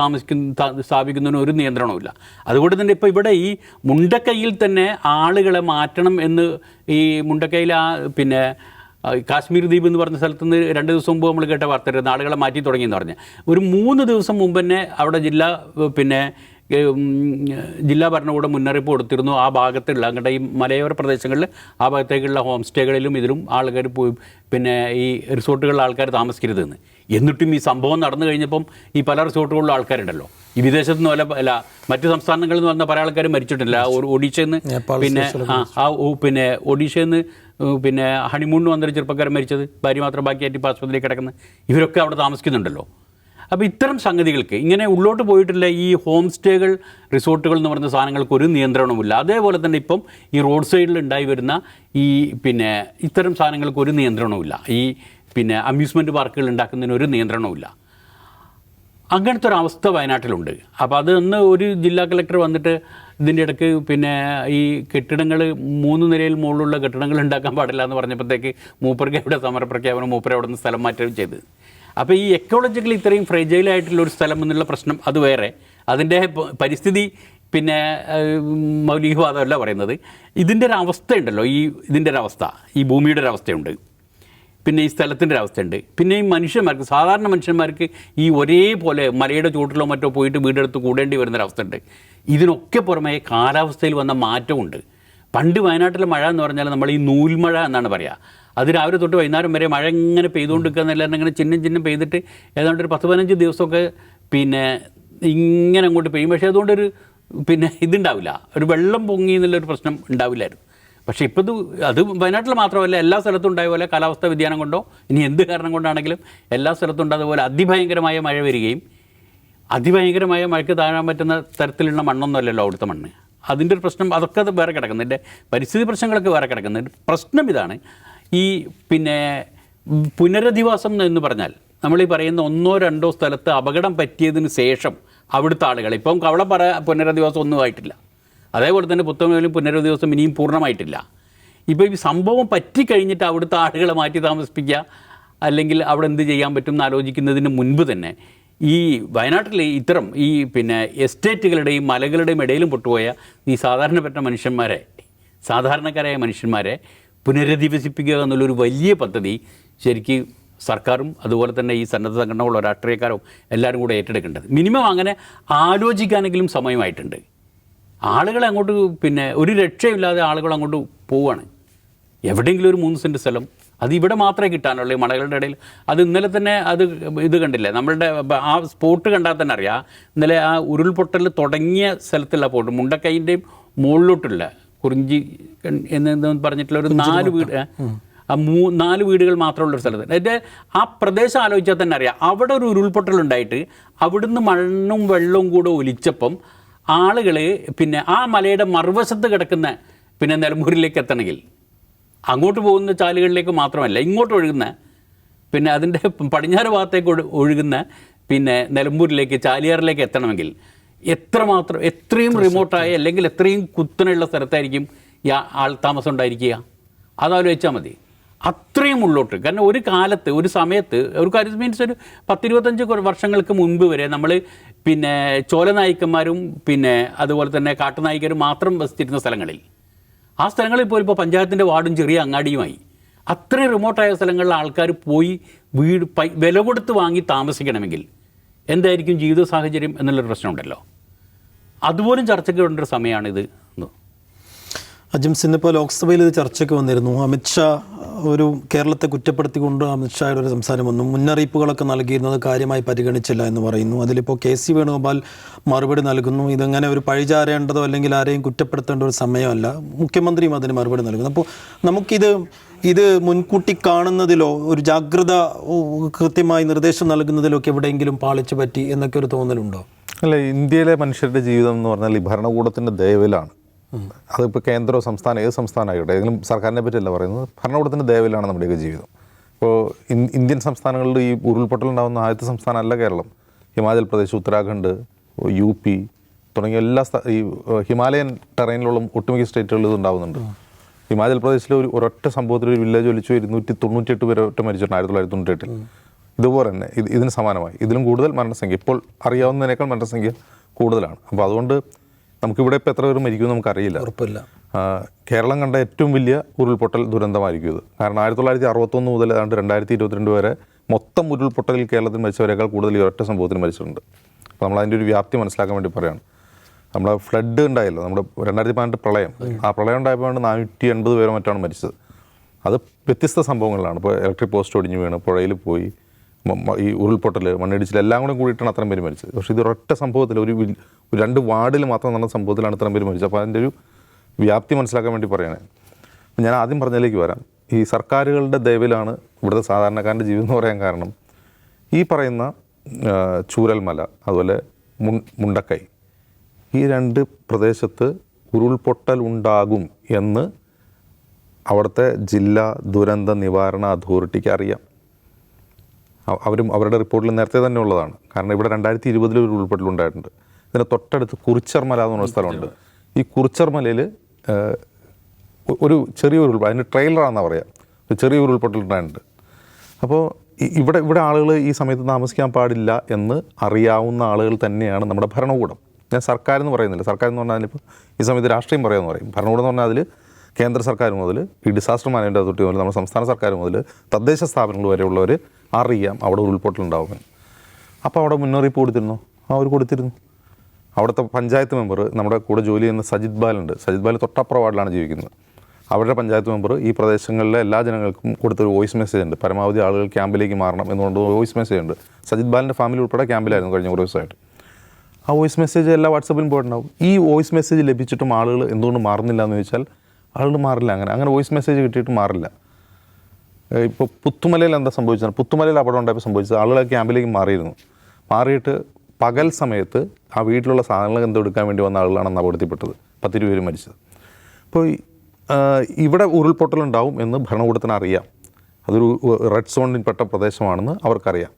Speaker 2: സ്ഥാപിക്കുന്നതിനോ ഒരു നിയന്ത്രണവുമില്ല. അതുകൊണ്ട് തന്നെ ഇപ്പോൾ ഇവിടെ ഈ മുണ്ടക്കൈയിൽ തന്നെ ആളുകളെ മാറ്റണം എന്ന്, ഈ മുണ്ടക്കൈയിൽ പിന്നെ കാശ്മീർ ദ്വീപ് എന്ന് പറഞ്ഞ സ്ഥലത്ത് നിന്ന് 2 ദിവസം മുമ്പ് നമ്മൾ കേട്ട വാർത്തയായിരുന്നു, ആളുകളെ മാറ്റി തുടങ്ങിയെന്ന് പറഞ്ഞ്. ഒരു 3 ദിവസം മുമ്പ് തന്നെ അവിടെ ജില്ലാ ഭരണകൂടം മുന്നറിയിപ്പ് കൊടുത്തിരുന്നു. ആ ഭാഗത്തുള്ള അങ്ങോട്ട് ഈ മലയോര പ്രദേശങ്ങളിൽ ആ ഭാഗത്തേക്കുള്ള ഹോം സ്റ്റേകളിലും ഇതിലും ആൾക്കാർ പിന്നെ ഈ റിസോർട്ടുകളിലെ ആൾക്കാർ താമസിക്കരുതെന്ന്. എന്നിട്ടും ഈ സംഭവം നടന്നു കഴിഞ്ഞപ്പം ഈ പല റിസോർട്ടുകളിലും ആൾക്കാരുണ്ടല്ലോ, ഈ വിദേശത്തു നിന്ന് അല്ല മറ്റ് സംസ്ഥാനങ്ങളിൽ നിന്ന് വന്ന പല ആൾക്കാരും മരിച്ചിട്ടില്ല. ഒഡീഷയിൽ നിന്ന് പിന്നെ ഒഡീഷയിൽ നിന്ന് പിന്നെ ഹണിമൂണിന് വന്നൊരു ചെറുപ്പക്കാരൻ മരിച്ചത്, ഭാര്യ മാത്രം ബാക്കിയായിട്ട് ഇപ്പോൾ ആശുപത്രിയിൽ കിടക്കുന്നത്, ഇവരൊക്കെ അവിടെ താമസിക്കുന്നുണ്ടല്ലോ. അപ്പോൾ ഇത്തരം സംഗതികൾക്ക് ഇങ്ങനെ ഉള്ളോട്ട് പോയിട്ടുള്ള ഈ ഹോം സ്റ്റേകൾ, റിസോർട്ടുകൾ എന്ന് പറയുന്ന സാധനങ്ങൾക്ക് ഒരു നിയന്ത്രണവുമില്ല. അതേപോലെ തന്നെ ഇപ്പം ഈ റോഡ് സൈഡിൽ ഉണ്ടായി വരുന്ന ഈ പിന്നെ ഇത്തരം സാധനങ്ങൾക്ക് ഒരു നിയന്ത്രണവുമില്ല. ഈ പിന്നെ അമ്യൂസ്മെൻറ്റ് പാർക്കുകൾ ഉണ്ടാക്കുന്നതിന് ഒരു നിയന്ത്രണവുമില്ല. അങ്ങനത്തെ ഒരു അവസ്ഥ വയനാട്ടിലുണ്ട്. അപ്പോൾ അതൊന്ന് ഒരു ജില്ലാ കളക്ടർ വന്നിട്ട് ഇതിൻ്റെ ഇടയ്ക്ക് പിന്നെ ഈ കെട്ടിടങ്ങൾ 3 നിലയിൽ മുകളിലുള്ള കെട്ടിടങ്ങൾ ഉണ്ടാക്കാൻ പാടില്ല എന്ന് പറഞ്ഞപ്പോഴത്തേക്ക് മൂപ്പർക്ക് എവിടെ സമരപ്രഖ്യാപനം, മൂപ്പർ അവിടെ നിന്ന് സ്ഥലം മാറ്റുകയും ചെയ്ത്. അപ്പോൾ ഈ എക്കോളജിക്കലി ഇത്രയും ഫ്രജൈലായിട്ടുള്ളൊരു സ്ഥലം എന്നുള്ള പ്രശ്നം അത് വേറെ, അതിൻ്റെ പരിസ്ഥിതി പിന്നെ മൗലികവാദമല്ല പറയുന്നത്. ഇതിൻ്റെ ഒരു അവസ്ഥയുണ്ടല്ലോ, ഇതിൻ്റെ ഒരു അവസ്ഥ, ഈ ഭൂമിയുടെ ഒരു അവസ്ഥയുണ്ട്, പിന്നെ ഈ സ്ഥലത്തിൻ്റെ ഒരു അവസ്ഥയുണ്ട്, പിന്നെ ഈ മനുഷ്യന്മാർക്ക്, സാധാരണ മനുഷ്യന്മാർക്ക് ഈ ഒരേപോലെ മലയുടെ ചുവട്ടിലോ മറ്റോ പോയിട്ട് വീടെടുത്ത് കൂടേണ്ടി വരുന്നൊരവസ്ഥയുണ്ട്. ഇതിനൊക്കെ പുറമേ കാലാവസ്ഥയിൽ വന്ന മാറ്റമുണ്ട്. പണ്ട് വയനാട്ടിലെ മഴ എന്ന് പറഞ്ഞാൽ നമ്മൾ ഈ നൂൽമഴ എന്നാണ് പറയുക. അത് രാവിലെ തൊട്ട് വൈകുന്നേരം വരെ മഴ ഇങ്ങനെ പെയ്തുകൊണ്ടിരിക്കുകയെന്നല്ല, ഇങ്ങനെ ചിഹ്നം പെയ്തിട്ട് ഏതാണ്ട് ഒരു 10-15 ദിവസമൊക്കെ പിന്നെ ഇങ്ങനെ അങ്ങോട്ട് പെയ്യും. പക്ഷേ അതുകൊണ്ടൊരു പിന്നെ ഇതുണ്ടാവില്ല, ഒരു വെള്ളം പൊങ്ങി എന്നുള്ളൊരു പ്രശ്നം ഉണ്ടാവില്ലായിരുന്നു. പക്ഷേ ഇപ്പോൾ അത് വയനാട്ടിൽ മാത്രമല്ല, എല്ലാ സ്ഥലത്തും ഉണ്ടായ പോലെ കാലാവസ്ഥാ വ്യതിയാനം കൊണ്ടോ ഇനി എന്ത് കാരണം കൊണ്ടാണെങ്കിലും എല്ലാ സ്ഥലത്തും ഉണ്ടാകുന്ന അതിഭയങ്കരമായ മഴ വരികയും, അതിഭയങ്കരമായ മഴയ്ക്ക് താഴാൻ പറ്റുന്ന തരത്തിലുള്ള മണ്ണൊന്നുമല്ലല്ലോ അവിടുത്തെ മണ്ണ്. അതിൻ്റെ ഒരു പ്രശ്നം, അതൊക്കെ അത് വേറെ കിടക്കുന്നുണ്ട്. പരിസ്ഥിതി പ്രശ്നങ്ങളൊക്കെ വേറെ കിടക്കുന്നുണ്ട്. പ്രശ്നം ഇതാണ്, ഈ പിന്നെ പുനരധിവാസം എന്ന് പറഞ്ഞാൽ നമ്മൾ ഈ പറയുന്ന 1-2 സ്ഥലത്ത് അപകടം പറ്റിയതിന് ശേഷം അവിടുത്തെ ആളുകൾ, ഇപ്പം കവള പുനരധിവാസം ഒന്നും ആയിട്ടില്ല, അതേപോലെ തന്നെ പുത്തമേലും പുനരധിവാസം ഇനിയും പൂർണ്ണമായിട്ടില്ല. ഇപ്പോൾ ഈ സംഭവം പറ്റിക്കഴിഞ്ഞിട്ട് അവിടുത്തെ ആളുകളെ മാറ്റി താമസിപ്പിക്കുക, അല്ലെങ്കിൽ അവിടെ എന്ത് ചെയ്യാൻ പറ്റും എന്ന് ആലോചിക്കുന്നതിന് മുൻപ് തന്നെ ഈ വയനാട്ടിലെ ഇത്തരം ഈ പിന്നെ എസ്റ്റേറ്റുകളുടെയും മലകളുടെയും ഇടയിലും പൊട്ടുപോയ ഈ സാധാരണക്കാരായ മനുഷ്യന്മാരെ പുനരധിവസിപ്പിക്കുക എന്നുള്ളൊരു വലിയ പദ്ധതി ശരിക്ക് സർക്കാരും അതുപോലെ തന്നെ ഈ സന്നദ്ധ സംഘടനകളോ രാഷ്ട്രീയക്കാരോ എല്ലാവരും കൂടെ ഏറ്റെടുക്കേണ്ടത്. മിനിമം അങ്ങനെ ആലോചിക്കാനെങ്കിലും സമയമായിട്ടുണ്ട്. ആളുകളെ അങ്ങോട്ട് പിന്നെ ഒരു രക്ഷയില്ലാതെ ആളുകൾ അങ്ങോട്ട് പോവുകയാണ്. എവിടെയെങ്കിലും ഒരു 3 സെൻറ്റ് സ്ഥലം, അത് ഇവിടെ മാത്രമേ കിട്ടാനുള്ളൂ, ഈ മലകളുടെ ഇടയിൽ. അത് ഇന്നലെ തന്നെ ഇത് കണ്ടില്ലേ, നമ്മളുടെ ആ സ്പോട്ട് കണ്ടാൽ തന്നെ അറിയാം. ഇന്നലെ ആ ഉരുൾപൊട്ടൽ തുടങ്ങിയ സ്ഥലത്തുള്ള പോട്ട് മുണ്ടക്കൈൻ്റെയും മുകളിലോട്ടുള്ള കുറിഞ്ചി എന്ന് പറഞ്ഞിട്ടുള്ള ഒരു 4 വീട്, 4 വീടുകൾ മാത്രമുള്ളൊരു സ്ഥലത്ത്. അതിൻ്റെ ആ പ്രദേശം ആലോചിച്ചാൽ തന്നെ അറിയാം, അവിടെ ഒരു ഉരുൾപൊട്ടലുണ്ടായിട്ട് അവിടുന്ന് മണ്ണും വെള്ളവും കൂടെ ഒലിച്ചപ്പം ആളുകൾ പിന്നെ ആ മലയുടെ മറുവശത്ത് കിടക്കുന്ന പിന്നെ നിലമ്പൂരിലേക്ക് എത്തണമെങ്കിൽ അങ്ങോട്ട് പോകുന്ന ചാലുകളിലേക്ക് മാത്രമല്ല, ഇങ്ങോട്ട് ഒഴുകുന്ന പിന്നെ അതിൻ്റെ പടിഞ്ഞാറ് ഭാഗത്തേക്ക് ഒഴുകുന്ന പിന്നെ നിലമ്പൂരിലേക്ക് ചാലിയാറിലേക്ക് എത്തണമെങ്കിൽ എത്രയും റിമോട്ടായ അല്ലെങ്കിൽ എത്രയും കുത്തനെയുള്ള സ്ഥലത്തായിരിക്കും ഈ ആൾ താമസം ഉണ്ടായിരിക്കുക. അതാലോചിച്ചാൽ മതി. അത്രയും ഉള്ളോട്ട്. കാരണം ഒരു കാലത്ത് ഒരു സമയത്ത് ഒരു കാര്യം മീൻസ് ഒരു 10-25 വർഷങ്ങൾക്ക് മുൻപ് വരെ നമ്മൾ പിന്നെ ചോലനായിക്കന്മാരും പിന്നെ അതുപോലെ തന്നെ കാട്ടുനായികരും മാത്രം വസിച്ചിരുന്ന സ്ഥലങ്ങളിൽ, ആ സ്ഥലങ്ങളിൽ ഇപ്പോൾ പഞ്ചായത്തിൻ്റെ വാർഡും ചെറിയ അങ്ങാടിയുമായി. അത്രയും റിമോട്ടായ സ്ഥലങ്ങളിൽ ആൾക്കാർ പോയി വീട് വില കൊടുത്ത് വാങ്ങി താമസിക്കണമെങ്കിൽ എന്തായിരിക്കും ജീവിത സാഹചര്യം എന്നുള്ളൊരു പ്രശ്നമുണ്ടല്ലോ. അതുപോലും ചർച്ചയ്ക്ക് വേണ്ട ഒരു സമയമാണിത്.
Speaker 1: അജിംസ്, ഇന്നിപ്പോൾ ലോക്സഭയിൽ ഇത് ചർച്ചയ്ക്ക് വന്നിരുന്നു. അമിത്ഷാ ഒരു കേരളത്തെ കുറ്റപ്പെടുത്തിക്കൊണ്ട് അമിത്ഷായുടെ ഒരു സംസാരം വന്നു. മുന്നറിയിപ്പുകളൊക്കെ നൽകിയിരുന്നത് കാര്യമായി പരിഗണിച്ചില്ല എന്ന് പറയുന്നു. അതിലിപ്പോൾ KC വേണുഗോപാൽ മറുപടി നൽകുന്നു. ഇതങ്ങനെ ഒരു പഴിചാരേണ്ടതോ അല്ലെങ്കിൽ ആരെയും കുറ്റപ്പെടുത്തേണ്ട ഒരു സമയമല്ല. മുഖ്യമന്ത്രിയും അതിന് മറുപടി നൽകുന്നു. അപ്പോൾ ഇത് മുൻകൂട്ടി കാണുന്നതിലോ ഒരു ജാഗ്രത കൃത്യമായി നിർദ്ദേശം നൽകുന്നതിലോ ഒക്കെ എവിടെയെങ്കിലും പാളിച്ചു പറ്റി എന്നൊക്കെ ഒരു തോന്നലുണ്ടോ?
Speaker 3: അല്ല, ഇന്ത്യയിലെ മനുഷ്യരുടെ ജീവിതം എന്ന് പറഞ്ഞാൽ ഈ ഭരണകൂടത്തിൻ്റെ ദയവിലാണ്. അതിപ്പോൾ കേന്ദ്ര സംസ്ഥാനം ഏത് സംസ്ഥാനമായിക്കോട്ടെ, ഏതെങ്കിലും സർക്കാരിനെ പറ്റിയല്ല പറയുന്നത്, ഭരണകൂടത്തിൻ്റെ ദയവിലാണ് നമ്മുടെയൊക്കെ ജീവിതം. ഇപ്പോൾ ഇന്ത്യൻ സംസ്ഥാനങ്ങളിൽ ഈ ഉരുൾപൊട്ടൽ ഉണ്ടാകുന്ന ആദ്യത്തെ സംസ്ഥാനമല്ല കേരളം. ഹിമാചൽ പ്രദേശ്, ഉത്തരാഖണ്ഡ്, UP തുടങ്ങിയ എല്ലാ ഈ ഹിമാലയൻ ടെറൈനിലുള്ള ഒട്ടുമിക്ക സ്റ്റേറ്റുകളിൽ ഇത് ഉണ്ടാകുന്നുണ്ട്. ഹിമാചൽ പ്രദേശിലെ ഒരൊറ്റ സംഭവത്തിൽ ഒരു വില്ലേജ് ഒലിച്ചു 298 പേരെ ഒറ്റ മരിച്ചിട്ടുണ്ട് 1998. ഇതുപോലെ തന്നെ ഇതിന് സമാനമായി ഇതിലും കൂടുതൽ മരണസംഖ്യ ഇപ്പോൾ അറിയാവുന്നതിനേക്കാൾ മരണസംഖ്യ കൂടുതലാണ്. അപ്പോൾ അതുകൊണ്ട് നമുക്കിവിടെ ഇപ്പോൾ എത്ര പേർ മരിക്കുമെന്ന് നമുക്കറിയില്ല.
Speaker 1: ഉറപ്പില്ല.
Speaker 3: കേരളം കണ്ട ഏറ്റവും വലിയ ഉരുൾപൊട്ടൽ ദുരന്തമായിരിക്കും ഇത്. കാരണം 1961 മുതൽ ഏതാണ്ട് 2022 വരെ മൊത്തം ഉരുൾപൊട്ടലിൽ കേരളത്തിൽ മരിച്ചവരേക്കാൾ കൂടുതൽ ഈ ഒറ്റ സംഭവത്തിൽ മരിച്ചിട്ടുണ്ട്. അപ്പോൾ നമ്മൾ അതിൻ്റെ ഒരു വ്യാപ്തി മനസ്സിലാക്കാൻ വേണ്ടി പറയുകയാണ്. നമ്മുടെ ഫ്ലഡ് ഉണ്ടായല്ലോ, നമ്മുടെ 2018 പ്രളയം. ആ പ്രളയം ഉണ്ടായപ്പോൾ 480 പേരോ മറ്റാണ് മരിച്ചത്. അത് വ്യത്യസ്ത സംഭവങ്ങളിലാണ്. ഇപ്പോൾ ഇലക്ട്രിക് പോസ്റ്റ് ഒടിഞ്ഞു വീണ്, പുഴയിൽ പോയി, ഈ ഉരുൾപൊട്ടൽ, മണ്ണിടിച്ചിൽ എല്ലാം കൂടെ കൂടിയിട്ടാണ് അത്രയും പേര് മരിച്ചത്. പക്ഷേ ഇത് ഒരൊറ്റ സംഭവത്തിൽ ഒരു 2 വാർഡിൽ മാത്രം നടന്ന സംഭവത്തിലാണ് ഇത്രയും പേര് മരിച്ചത്. അപ്പോൾ അതിൻ്റെ ഒരു വ്യാപ്തി മനസ്സിലാക്കാൻ വേണ്ടി പറയണേ. ഞാൻ ആദ്യം പറഞ്ഞതിലേക്ക് വരാം. ഈ സർക്കാരുകളുടെ ദയവിലാണ് ഇവിടുത്തെ സാധാരണക്കാരൻ്റെ ജീവിതം എന്ന് പറയാൻ കാരണം, ഈ പറയുന്ന ചൂരൽമല അതുപോലെ മുണ്ടക്കൈ, ഈ 2 പ്രദേശത്ത് ഉരുൾപൊട്ടൽ ഉണ്ടാകും എന്ന് അവിടുത്തെ ജില്ലാ ദുരന്ത നിവാരണ അതോറിറ്റിക്ക് അറിയാം. അവരുടെ റിപ്പോർട്ടിൽ നേരത്തെ തന്നെ ഉള്ളതാണ്. കാരണം ഇവിടെ 2020 ഒരു ഉരുൾപൊട്ടൽ ഉണ്ടായിട്ടുണ്ട്. ഇതിന് തൊട്ടടുത്ത് കുറിച്ചർമല എന്ന് പറഞ്ഞ സ്ഥലമുണ്ട്. ഈ കുറിച്ചർമലയിൽ ഒരു ചെറിയ ഉരുൾപൊട്ടൽ, അതിന് ട്രെയിലറാണെന്നാണ് പറയുക, ഒരു ചെറിയ ഉരുൾപൊട്ടൽ ഉണ്ടായിട്ടുണ്ട്. അപ്പോൾ ഇവിടെ ആളുകൾ ഈ സമയത്ത് താമസിക്കാൻ പാടില്ല എന്ന് അറിയാവുന്ന ആളുകൾ തന്നെയാണ് നമ്മുടെ ഭരണകൂടം. ഞാൻ സർക്കാർ എന്ന് പറയുന്നില്ല. സർക്കാർ എന്ന് പറഞ്ഞാൽ അതിലിപ്പോൾ ഈ സമയത്ത് രാഷ്ട്രീയം പറയാമെന്ന് പറയും. ഭരണകൂടം എന്ന് പറഞ്ഞാൽ അതിൽ കേന്ദ്ര സർക്കാർ മുതൽ ഈ ഡിസാസ്റ്റർ മാനേജ്മെൻറ്റ് അതോറിറ്റി മുതൽ നമ്മുടെ സംസ്ഥാന സർക്കാർ മുതൽ തദ്ദേശ സ്ഥാപനങ്ങൾ വരെയുള്ളവർ അറിയാം അവിടെ ഉരുൾപൊട്ടൽ ഉണ്ടാവുമെന്ന്. അപ്പോൾ അവിടെ മുന്നറിയിപ്പ് കൊടുത്തിരുന്നു. അവർ കൊടുത്തിരുന്നു. അവിടുത്തെ പഞ്ചായത്ത് മെമ്പർ, നമ്മുടെ കൂടെ ജോലി ചെയ്യുന്ന സജിത് ബാലുണ്ട്. സജിത് ബാൽ തൊട്ടപ്പുറ വാർഡിലാണ് ജീവിക്കുന്നത്. അവരുടെ പഞ്ചായത്ത് മെമ്പർ ഈ പ്രദേശങ്ങളിലെ എല്ലാ ജനങ്ങൾക്കും കൊടുത്തൊരു വോയിസ് മെസ്സേജ് ഉണ്ട്. പരമാവധി ആളുകൾ ക്യാമ്പിലേക്ക് മാറണം എന്നുകൊണ്ട് വോയിസ് മെസ്സേജ് ഉണ്ട്. സജിത് ബാലിൻ്റെ ഫാമിലി ഉൾപ്പെടെ ക്യാമ്പിലായിരുന്നു കഴിഞ്ഞ കുറേ ദിവസമായിട്ട്. ആ വോയിസ് മെസ്സേജ് എല്ലാ വാട്സപ്പിലും പോയിട്ടുണ്ടാവും. ഈ വോയിസ് മെസ്സേജ് ലഭിച്ചിട്ടും ആളുകൾ എന്തുകൊണ്ട് മാറുന്നില്ല എന്ന് ചോദിച്ചാൽ ആളുകൾ മാറില്ല. അങ്ങനെ വോയിസ് മെസ്സേജ് കിട്ടിയിട്ട് മാറില്ല. ഇപ്പോൾ പുത്തുമലയിൽ എന്താ സംഭവിച്ചത്? പുത്തുമലയിൽ അപകടം ഉണ്ടായപ്പോൾ സംഭവിച്ചത് ആളുകൾ ക്യാമ്പിലേക്ക് മാറിയിട്ട് പകൽ സമയത്ത് ആ വീട്ടിലുള്ള സാധനങ്ങൾ എന്തെടുക്കാൻ വേണ്ടി വന്ന ആളുകളാണ് അപകടത്തിൽപ്പെട്ടത്. 10 പേര് മരിച്ചത്. അപ്പോൾ ഇവിടെ ഉരുൾപൊട്ടലുണ്ടാവും എന്ന് ഭരണകൂടത്തിന് അറിയാം. അതൊരു റെഡ് സോണിൽപ്പെട്ട പ്രദേശമാണെന്ന് അവർക്കറിയാം.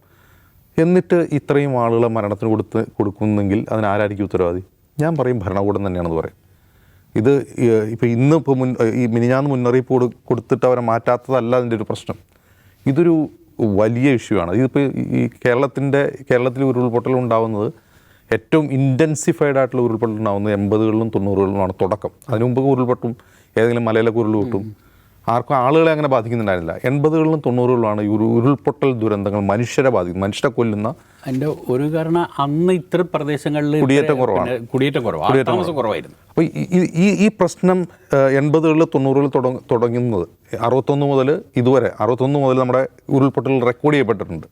Speaker 3: എന്നിട്ട് ഇത്രയും ആളുകളെ മരണത്തിന് കൊടുക്കുന്നെങ്കിൽ അതിനാരായിരിക്കും ഉത്തരവാദി? ഞാൻ പറയും ഭരണകൂടം തന്നെയാണെന്ന് പറയും. ഇത് ഇപ്പോൾ ഈ മിനിഞ്ഞാന്ന് മുന്നറിയിപ്പ് കൊടുത്തിട്ട് അവരെ മാറ്റാത്തതല്ല അതിൻ്റെ ഒരു പ്രശ്നം. ഇതൊരു വലിയ ഇഷ്യൂ ആണ്. ഇതിപ്പോൾ ഈ കേരളത്തിൽ ഉരുൾപൊട്ടൽ ഉണ്ടാകുന്നത് ഏറ്റവും ഇൻറ്റൻസിഫൈഡ് ആയിട്ടുള്ള ഉരുൾപൊട്ടൽ ഉണ്ടാകുന്നത് 80കളിലും 90കളിലുമാണ് തുടക്കം. അതിനു മുമ്പ് ഉരുൾപൊട്ടും, ഏതെങ്കിലും മലയിലൊക്കെ ഉരുൾപൊട്ടും ആർക്കും ആളുകളെ അങ്ങനെ ബാധിക്കുന്നുണ്ടായിരുന്നില്ല. 80കളിലും 90കളിലുമാണ് ഈ ഉരുൾപൊട്ടൽ ദുരന്തങ്ങൾ മനുഷ്യരെ ബാധിക്കും, മനുഷ്യരെ കൊല്ലുന്ന.
Speaker 2: അതിൻ്റെ ഒരു കാരണം അന്ന് ഇത്തരം പ്രദേശങ്ങളിൽ
Speaker 3: കുടിയേറ്റം
Speaker 2: കുറവായിരുന്നു.
Speaker 3: അപ്പോൾ ഈ പ്രശ്നം 80കളിൽ 90കളിൽ തുടങ്ങുന്നത് 61 മുതൽ ഇതുവരെ 61 മുതൽ നമ്മുടെ ഉരുൾപൊട്ടൽ റെക്കോർഡ് ചെയ്യപ്പെട്ടിട്ടുണ്ട്.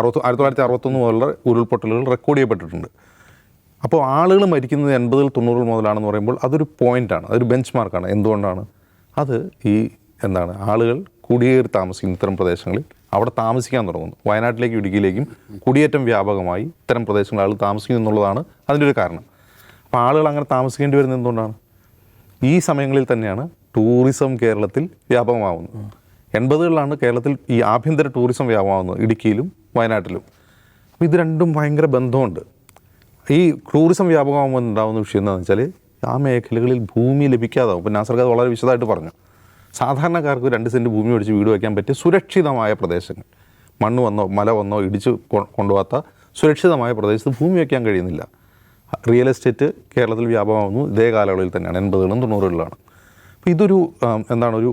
Speaker 3: 1961 മുതലുള്ള ഉരുൾപൊട്ടലുകൾ റെക്കോർഡ് ചെയ്യപ്പെട്ടിട്ടുണ്ട്. അപ്പോൾ ആളുകൾ മരിക്കുന്നത് 80 90 മുതലാണെന്ന് പറയുമ്പോൾ അതൊരു പോയിൻ്റാണ്, അതൊരു ബെഞ്ച് മാർക്കാണ്. എന്തുകൊണ്ടാണ്? അത് ആളുകൾ കുടിയേറി താമസിക്കുന്ന ഇത്തരം പ്രദേശങ്ങളിൽ അവിടെ താമസിക്കാൻ തുടങ്ങുന്നു. വയനാട്ടിലേക്കും ഇടുക്കിയിലേക്കും കുടിയേറ്റം വ്യാപകമായി ഇത്തരം പ്രദേശങ്ങളിൽ ആളുകൾ താമസിക്കുന്നു എന്നുള്ളതാണ് അതിൻ്റെ ഒരു കാരണം. അപ്പോൾ ആളുകൾ അങ്ങനെ താമസിക്കേണ്ടി വരുന്നത് എന്തുകൊണ്ടാണ്? ഈ സമയങ്ങളിൽ തന്നെയാണ് ടൂറിസം കേരളത്തിൽ വ്യാപകമാവുന്നത്. 80കളിലാണ് കേരളത്തിൽ ഈ ആഭ്യന്തര ടൂറിസം വ്യാപകമാവുന്നത്, ഇടുക്കിയിലും വയനാട്ടിലും. അപ്പോൾ ഇത് രണ്ടും ഭയങ്കര ബന്ധമുണ്ട്. ഈ ടൂറിസം വ്യാപകമാകുമ്പോൾ ഉണ്ടാകുന്ന വിഷയം എന്താണെന്ന് വെച്ചാൽ ആ മേഖലകളിൽ ഭൂമി ലഭിക്കാതാവും. ഇപ്പോൾ നാസർ അത് വളരെ വിശദമായിട്ട് പറഞ്ഞു. സാധാരണക്കാർക്ക് 2 സെൻറ്റ് ഭൂമി മേടിച്ച് വീട് വയ്ക്കാൻ പറ്റിയ സുരക്ഷിതമായ പ്രദേശങ്ങൾ, മണ്ണ് വന്നോ മല വന്നോ ഇടിച്ച് കൊണ്ടുപോകാത്ത സുരക്ഷിതമായ പ്രദേശത്ത് ഭൂമി വയ്ക്കാൻ കഴിയുന്നില്ല. റിയൽ എസ്റ്റേറ്റ് കേരളത്തിൽ വ്യാപകമാകുന്നു ഇതേ കാലയളവിൽ തന്നെയാണ്, 80കളും 90കളിലാണ്. അപ്പോൾ ഇതൊരു ഒരു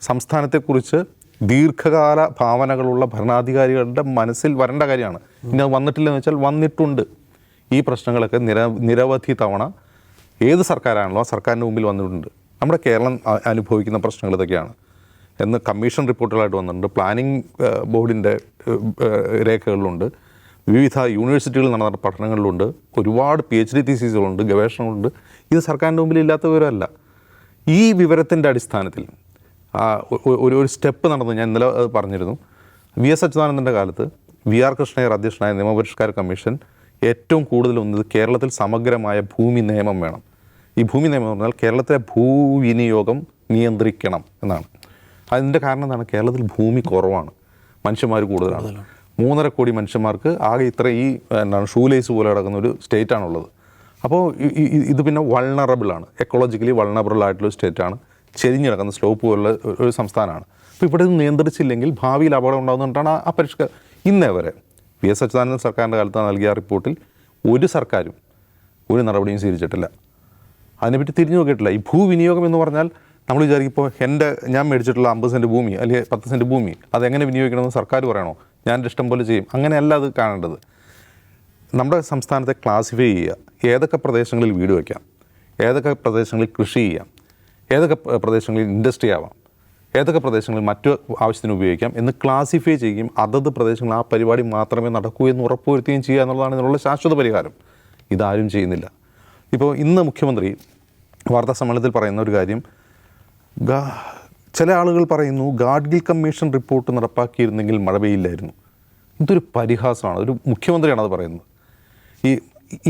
Speaker 3: സംസ്ഥാനത്തെക്കുറിച്ച് ദീർഘകാല ഭാവനകളുള്ള ഭരണാധികാരികളുടെ മനസ്സിൽ വരേണ്ട കാര്യമാണ്. ഇനി അത് വന്നിട്ടില്ലെന്ന് വെച്ചാൽ വന്നിട്ടുണ്ട്. ഈ പ്രശ്നങ്ങളൊക്കെ നിരവധി തവണ ഏത് സർക്കാരാണല്ലോ ആ സർക്കാരിൻ്റെ മുമ്പിൽ വന്നിട്ടുണ്ട്. നമ്മുടെ കേരളം അനുഭവിക്കുന്ന പ്രശ്നങ്ങൾ ഇതൊക്കെയാണ് എന്ന് കമ്മീഷൻ റിപ്പോർട്ടുകളായിട്ട് വന്നിട്ടുണ്ട്. പ്ലാനിംഗ് ബോർഡിൻ്റെ രേഖകളിലുണ്ട്, വിവിധ യൂണിവേഴ്സിറ്റികളിൽ നടന്ന പഠനങ്ങളിലുണ്ട്, ഒരുപാട് PhD തീസിസുകളുണ്ട്, ഗവേഷണങ്ങളുണ്ട്. ഇത് സർക്കാരിൻ്റെ മുമ്പിൽ ഇല്ലാത്ത വിവരമല്ല. ഈ വിവരത്തിൻ്റെ അടിസ്ഥാനത്തിൽ ഒരു സ്റ്റെപ്പ് നടന്നു. ഞാൻ ഇന്നലെ അത് പറഞ്ഞിരുന്നു. VS അച്യുതാനന്ദൻ്റെ കാലത്ത് VR കൃഷ്ണയ്യർ അധ്യക്ഷനായ നിയമപരിഷ്കാര കമ്മീഷൻ ഏറ്റവും കൂടുതൽ വന്നത് കേരളത്തിൽ സമഗ്രമായ ഭൂമി നിയമം വേണം. ഈ ഭൂമി നിയമം എന്ന് പറഞ്ഞാൽ കേരളത്തിലെ ഭൂവിനിയോഗം നിയന്ത്രിക്കണം എന്നാണ്. അതിൻ്റെ കാരണം എന്താണ്? കേരളത്തിൽ ഭൂമി കുറവാണ്, മനുഷ്യന്മാർ കൂടുതലാണ്. 3.5 കോടി മനുഷ്യന്മാർക്ക് ആകെ ഇത്ര ഈ ഷൂലേസ് പോലെ കിടക്കുന്ന ഒരു സ്റ്റേറ്റാണുള്ളത്. അപ്പോൾ ഇത് പിന്നെ വൾണറബിളാണ്, എക്കോളജിക്കലി വൾണറബിൾ ആയിട്ടുള്ള സ്റ്റേറ്റാണ്, ചെരിഞ്ഞ് കിടക്കുന്ന സ്ലോപ്പ് പോലുള്ള ഒരു സംസ്ഥാനമാണ്. അപ്പോൾ ഇവിടെ ഇത് നിയന്ത്രിച്ചില്ലെങ്കിൽ ഭാവിയിൽ അപകടം ഉണ്ടാകുന്നതുകൊണ്ടാണ് ആ പരിഷ്കാരം. ഇന്നേ വരെ VS അച്യുതാനന്ദൻ സർക്കാരിൻ്റെ കാലത്ത് നൽകിയ റിപ്പോർട്ടിൽ ഒരു സർക്കാരും ഒരു നടപടിയും സ്വീകരിച്ചിട്ടില്ല. അതിനെപ്പറ്റി തിരിഞ്ഞു നോക്കിയിട്ടില്ല. ഈ ഭൂവിനിയോഗം എന്ന് പറഞ്ഞാൽ നമ്മൾ വിചാരിക്കുമ്പോൾ ഞാൻ മേടിച്ചിട്ടുള്ള 50 സെൻറ്റ് ഭൂമി അല്ലെങ്കിൽ 10 സെൻറ്റ് ഭൂമി അതെങ്ങനെ വിനിയോഗിക്കണമെന്ന് സർക്കാർ പറയണോ, ഞാൻ എൻ്റെ ഇഷ്ടം പോലെ ചെയ്യും, അങ്ങനെയല്ല അത് കാണേണ്ടത്. നമ്മുടെ സംസ്ഥാനത്തെ ക്ലാസിഫൈ ചെയ്യുക, ഏതൊക്കെ പ്രദേശങ്ങളിൽ വീട് വയ്ക്കാം, ഏതൊക്കെ പ്രദേശങ്ങളിൽ കൃഷി ചെയ്യാം, ഏതൊക്കെ പ്രദേശങ്ങളിൽ ഇൻഡസ്ട്രി ആവാം, ഏതൊക്കെ പ്രദേശങ്ങളിൽ മറ്റു ആവശ്യത്തിന് ഉപയോഗിക്കാം എന്ന് ക്ലാസിഫൈ ചെയ്യുകയും അതത് പ്രദേശങ്ങളിൽ ആ പരിപാടി മാത്രമേ നടക്കൂ എന്ന് ഉറപ്പുവരുത്തുകയും ചെയ്യുക എന്നുള്ളതാണ് ഇതിനുള്ള ശാശ്വത പരിഹാരം. ഇതാരും ചെയ്യുന്നില്ല. ഇപ്പോൾ ഇന്ന് മുഖ്യമന്ത്രി വാർത്താ സമ്മേളനത്തിൽ പറയുന്ന ഒരു കാര്യം, ചില ആളുകൾ പറയുന്നു ഗാഡ്ഗിൽ കമ്മീഷൻ റിപ്പോർട്ട് നടപ്പാക്കിയിരുന്നെങ്കിൽ മഴ പെയ്യില്ലായിരുന്നു. ഇതൊരു പരിഹാസമാണ്. ഒരു മുഖ്യമന്ത്രിയാണ് അത് പറയുന്നത്.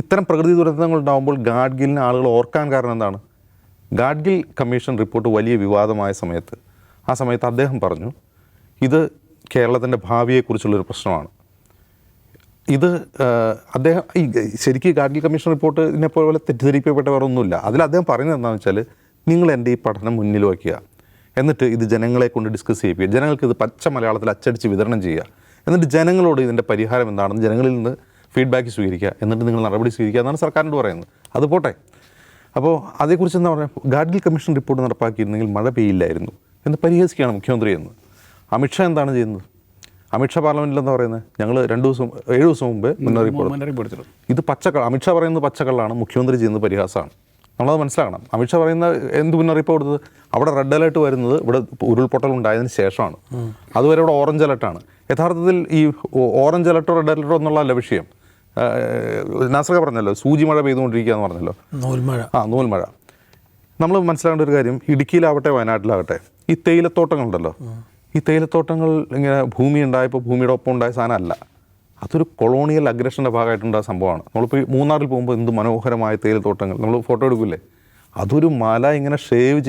Speaker 3: ഇത്തരം പ്രകൃതി ദുരന്തങ്ങൾ ഉണ്ടാകുമ്പോൾ ഗാഡ്ഗിലിനെ ആളുകൾ ഓർക്കാൻ കാരണം എന്താണ്? ഗാഡ്ഗിൽ കമ്മീഷൻ റിപ്പോർട്ട് വലിയ വിവാദമായ സമയത്ത് അദ്ദേഹം പറഞ്ഞു ഇത് കേരളത്തിൻ്റെ ഭാവിയെക്കുറിച്ചുള്ളൊരു പ്രശ്നമാണ്. ഇത് അദ്ദേഹം ശരിക്കും ഗാഡ്ഗിൽ കമ്മീഷൻ റിപ്പോർട്ട് ഇതിനെപ്പോലെ തെറ്റിദ്ധരിക്കപ്പെട്ട വേറെ ഒന്നുമില്ല. അതിൽ അദ്ദേഹം പറയുന്നത് എന്താണെന്ന് വെച്ചാൽ, നിങ്ങൾ എൻ്റെ ഈ പഠനം മുന്നിൽ വയ്ക്കുക, എന്നിട്ട് ഇത് ജനങ്ങളെ കൊണ്ട് ഡിസ്കസ് ചെയ്യിപ്പിക്കുക, ജനങ്ങൾക്ക് ഇത് പച്ച മലയാളത്തിൽ അച്ചടിച്ച് വിതരണം ചെയ്യുക, എന്നിട്ട് ജനങ്ങളോട് ഇതിൻ്റെ പരിഹാരം എന്താണെന്ന് ജനങ്ങളിൽ നിന്ന് ഫീഡ്ബാക്ക് സ്വീകരിക്കുക, എന്നിട്ട് നിങ്ങൾ നടപടി സ്വീകരിക്കുക എന്നാണ് സർക്കാരിനോട് പറയുന്നത്. അത് പോട്ടെ. അപ്പോൾ അതേക്കുറിച്ച് എന്താ പറയുക, ഗാഡ്ഗിൽ കമ്മീഷൻ റിപ്പോർട്ട് നടപ്പാക്കിയിരുന്നെങ്കിൽ മഴ പെയ്യില്ലായിരുന്നു എന്ന് പരിഹസിക്കുകയാണ് മുഖ്യമന്ത്രി എന്ന്. അമിത്ഷാ എന്താണ് ചെയ്യുന്നത്? അമിത്ഷാ പാർലമെൻറ്റിൽ എന്താ പറയുന്നത്, ഞങ്ങൾ 7 ദിവസം മുമ്പ് മുന്നറിയിപ്പ്. ഇത് പച്ചക്കള്ള. അമിത്ഷാ പറയുന്നത് പച്ചക്കള്ളാണ്, മുഖ്യമന്ത്രി ചെയ്യുന്നത് പരിഹാസമാണ്. നമ്മളത് മനസ്സിലാക്കണം. അമിത്ഷാ പറയുന്ന എന്ത് മുന്നറിയിപ്പ് കൊടുത്തത്? അവിടെ റെഡ് അലേർട്ട് വരുന്നത് ഇവിടെ ഉരുൾപൊട്ടൽ ഉണ്ടായതിന് ശേഷമാണ്. അതുവരെ ഇവിടെ ഓറഞ്ച് അലർട്ടാണ്. യഥാർത്ഥത്തിൽ ഈ ഓറഞ്ച് അലർട്ടോ റെഡ് അലർട്ടോ എന്നുള്ളതല്ല വിഷയം. നാസർ പറഞ്ഞല്ലോ, സൂചി മഴ പെയ്തുകൊണ്ടിരിക്കുക എന്ന് പറഞ്ഞല്ലോ, നൂൽമഴ. നമ്മൾ മനസ്സിലാക്കേണ്ട ഒരു കാര്യം, ഇടുക്കിയിലാവട്ടെ വയനാട്ടിലാവട്ടെ, ഈ തേയിലത്തോട്ടങ്ങളുണ്ടല്ലോ, ഈ തേയിലത്തോട്ടങ്ങൾ ഇങ്ങനെ ഭൂമി ഉണ്ടായപ്പോൾ ഭൂമിയുടെ ഒപ്പം ഉണ്ടായ സാധനമല്ല. അതൊരു കൊളോണിയൽ അഗ്രഷൻ്റെ ഭാഗമായിട്ടുണ്ടായ സംഭവമാണ്. നമ്മളിപ്പോൾ മൂന്നാറിൽ പോകുമ്പോൾ എന്ത് മനോഹരമായ തേയിലത്തോട്ടങ്ങൾ, നമ്മൾ ഫോട്ടോ എടുക്കില്ലേ, അതൊരു മല ഇങ്ങനെ ഷേവ്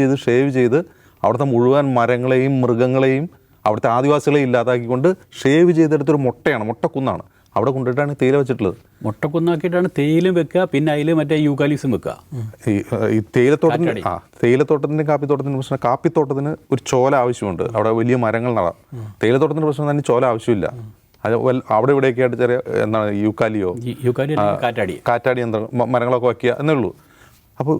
Speaker 3: ചെയ്ത് അവിടുത്തെ മുഴുവൻ മരങ്ങളെയും മൃഗങ്ങളെയും അവിടുത്തെ ആദിവാസികളെയും ഇല്ലാതാക്കിക്കൊണ്ട് ഷേവ് ചെയ്തെടുത്തൊരു മുട്ടക്കുന്നാണ്. അവിടെ കൊണ്ടിട്ടാണ് തേയില വെച്ചിട്ടുള്ളത്.
Speaker 2: മുട്ടക്കുന്നാക്കിയിട്ടാണ് തേയിലും വെക്കുക, പിന്നെ അതിൽ മറ്റേ യൂക്കാലിസും വെക്കുക.
Speaker 3: ഈ തേയിലത്തോട്ടത്തിൻ്റെ കാപ്പിത്തോട്ടത്തിൻ്റെ പ്രശ്നം, കാപ്പിത്തോട്ടത്തിന് ഒരു ചോല ആവശ്യമുണ്ട്, അവിടെ വലിയ മരങ്ങൾ നടാം. തേയിലത്തോട്ടത്തിൻ്റെ പ്രശ്നം തന്നെ ചോല ആവശ്യമില്ല. അത് അവിടെ ഇവിടെയൊക്കെ ആയിട്ട് ചെറിയ യൂക്കാലിയോ കാറ്റാടി മരങ്ങളൊക്കെ വയ്ക്കുക എന്നേ ഉള്ളൂ. അപ്പോൾ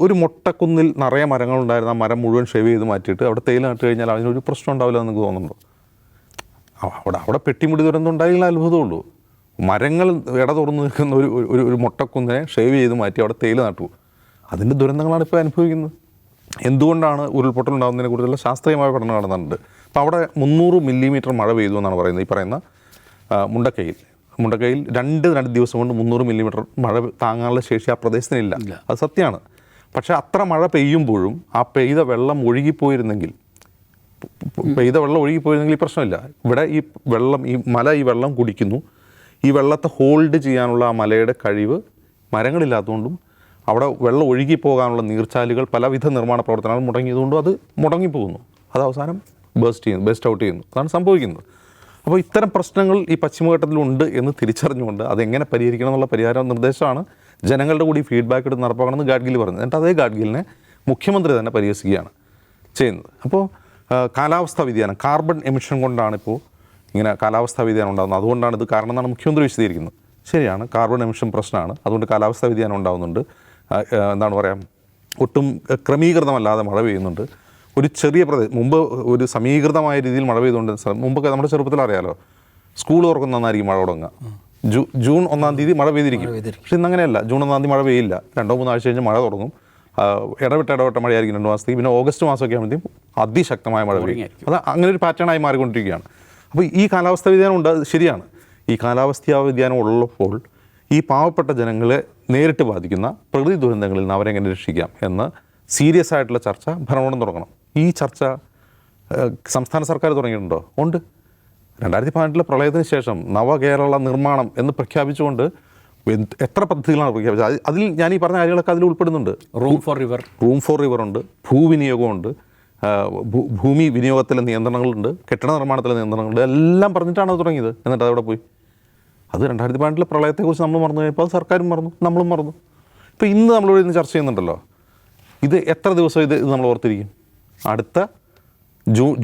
Speaker 3: ഒരു മുട്ടക്കുന്നിൽ നിറയെ മരങ്ങളുണ്ടായിരുന്ന ആ മരം മുഴുവൻ ഷേവ് ചെയ്ത് മാറ്റിയിട്ട് അവിടെ തേയില നട്ട് കഴിഞ്ഞാൽ അതിനൊരു പ്രശ്നം ഉണ്ടാവില്ല എന്ന് എനിക്ക് തോന്നുന്നുണ്ടോ? അവിടെ പെട്ടിമുടി ദുരന്തം ഉണ്ടായില്ല, അത്ഭുതമുള്ളൂ. മരങ്ങൾ ഇട തുറന്ന് നിൽക്കുന്ന ഒരു മുട്ടക്കുന്നിനെ ഷേവ് ചെയ്ത് മാറ്റി അവിടെ തേയില നട്ടു. അതിൻ്റെ ദുരന്തങ്ങളാണ് ഇപ്പോൾ അനുഭവിക്കുന്നത്. എന്തുകൊണ്ടാണ് ഉരുൾപൊട്ടൽ ഉണ്ടാകുന്നതിനെ കുറിച്ചുള്ള ശാസ്ത്രീയമായ പഠനം നടന്നിട്ടുണ്ട്. അപ്പോൾ അവിടെ 300 മില്ലിമീറ്റർ മഴ പെയ്തു എന്നാണ് പറയുന്നത്. ഈ പറയുന്ന മുണ്ടക്കയിൽ 2 ദിവസം കൊണ്ട് 300 മില്ലിമീറ്റർ മഴ താങ്ങാനുള്ള ശേഷി ആ പ്രദേശത്തിനില്ല. അത് സത്യമാണ്. പക്ഷേ അത്ര മഴ പെയ്യുമ്പോഴും ആ പെയ്ത വെള്ളം ഒഴുകിപ്പോയിരുന്നെങ്കിൽ ഈ പ്രശ്നമില്ല. ഇവിടെ ഈ വെള്ളം കുടിക്കുന്നു. ഈ വെള്ളത്തെ ഹോൾഡ് ചെയ്യാനുള്ള ആ മലയുടെ കഴിവ് മരങ്ങളില്ലാത്തതുകൊണ്ടും അവിടെ വെള്ളം ഒഴുകിപ്പോകാനുള്ള നീർച്ചാലുകൾ പലവിധ നിർമ്മാണ പ്രവർത്തനങ്ങൾ മുടങ്ങിയതുകൊണ്ടും അത് മുടങ്ങിപ്പോകുന്നു. അത് അവസാനം ബേസ്റ്റ് ഔട്ട് ചെയ്യുന്നു. അതാണ് സംഭവിക്കുന്നത്. അപ്പോൾ ഇത്തരം പ്രശ്നങ്ങൾ ഈ പശ്ചിമഘട്ടത്തിലുണ്ട് എന്ന് തിരിച്ചറിഞ്ഞുകൊണ്ട് അതെങ്ങനെ പരിഹരിക്കണം എന്നുള്ള പരിഹാര നിർദ്ദേശമാണ് ജനങ്ങളുടെ കൂടി ഫീഡ്ബാക്ക് എടുത്ത് നടപ്പാക്കണമെന്ന് ഗാഡ്ഗിൽ പറഞ്ഞത്. എന്നിട്ട് അതേ ഗാഡ്ഗിലിനെ മുഖ്യമന്ത്രി തന്നെ പരിഹസിക്കുകയാണ് ചെയ്യുന്നത്. അപ്പോൾ കാലാവസ്ഥാ വ്യതിയാനം, കാർബൺ എമിഷൻ കൊണ്ടാണ് ഇപ്പോൾ ഇങ്ങനെ കാലാവസ്ഥാ വ്യതിയാനം ഉണ്ടാകുന്നത്, അതുകൊണ്ടാണ് ഇത് കാരണം എന്നാണ് മുഖ്യമന്ത്രി വിശദീകരിക്കുന്നത്. ശരിയാണ്, കാർബൺ എമിഷൻ പ്രശ്നമാണ്, അതുകൊണ്ട് കാലാവസ്ഥാ വ്യതിയാനം ഉണ്ടാകുന്നുണ്ട്. എന്താണ് പറയുക, ഒട്ടും ക്രമീകൃതമല്ലാതെ മഴ പെയ്യുന്നുണ്ട്. ഒരു ചെറിയ മുമ്പ് ഒരു സമീകൃതമായ രീതിയിൽ മഴ പെയ്തുകൊണ്ട് മുമ്പൊക്കെ നമ്മുടെ ചെറുപ്പത്തിൽ അറിയാലോ, സ്കൂൾ തുറക്കുന്ന നന്നായിരിക്കും മഴ തുടങ്ങുക. ജൂൺ 1-ാം തീയതി മഴ പെയ്തിരിക്കും. പക്ഷെ ഇന്നങ്ങനെയല്ല, ജൂൺ 1-ാം തീയതി മഴ പെയ്യില്ല, 2-3 ആഴ്ച കഴിഞ്ഞ് മഴ തുടങ്ങും. ഇടവിട്ട മഴയായിരിക്കും 2 മാസത്തേക്ക്. പിന്നെ ഓഗസ്റ്റ് മാസമൊക്കെ ആകുമ്പോഴത്തേക്കും അതിശക്തമായ മഴ പെയ്യും. അത് അങ്ങനെ ഒരു പാറ്റേണായി മാറിക്കൊണ്ടിരിക്കുകയാണ്. അപ്പോൾ ഈ കാലാവസ്ഥാ വ്യതിയാനം ഉണ്ട്, ശരിയാണ്. ഈ കാലാവസ്ഥാ വ്യതിയാനം ഉള്ളപ്പോൾ ഈ പാവപ്പെട്ട ജനങ്ങളെ നേരിട്ട് ബാധിക്കുന്ന പ്രകൃതി ദുരന്തങ്ങളിൽ നിന്ന് അവരെങ്ങനെ രക്ഷിക്കാം എന്ന് സീരിയസ് ആയിട്ടുള്ള ചർച്ച ഭരണകൂടം തുടങ്ങണം. ഈ ചർച്ച സംസ്ഥാന സർക്കാർ തുടങ്ങിയിട്ടുണ്ടോ? ഉണ്ട്. 2018 പ്രളയത്തിന് ശേഷം നവകേരള നിർമ്മാണം എന്ന് പ്രഖ്യാപിച്ചുകൊണ്ട് എത്ര പദ്ധതികളാണ് പ്രഖ്യാപിച്ചത്. അതിൽ ഞാൻ ഈ പറഞ്ഞ കാര്യങ്ങളൊക്കെ അതിൽ ഉൾപ്പെടുന്നുണ്ട്.
Speaker 2: റൂം ഫോർ റിവർ ഉണ്ട്, ഭൂവിനിയോഗമുണ്ട്, ഭൂമി വിനിയോഗത്തിലെ നിയന്ത്രണങ്ങളുണ്ട്, കെട്ടിട നിർമ്മാണത്തിലെ നിയന്ത്രണങ്ങളുണ്ട്, എല്ലാം പറഞ്ഞിട്ടാണ് അത് തുടങ്ങിയത്. എന്നിട്ട് അതവിടെ പോയി. അത് 2018 പ്രളയത്തെക്കുറിച്ച് നമ്മൾ മറന്നു കഴിഞ്ഞപ്പോൾ അത് സർക്കാരും മറന്നു, നമ്മളും മറന്നു. ഇപ്പോൾ ഇന്ന് നമ്മളിവിടെ ഇന്ന് ചർച്ച ചെയ്യുന്നുണ്ടല്ലോ, ഇത് എത്ര ദിവസം ഇത് നമ്മൾ ഓർത്തിരിക്കും? അടുത്ത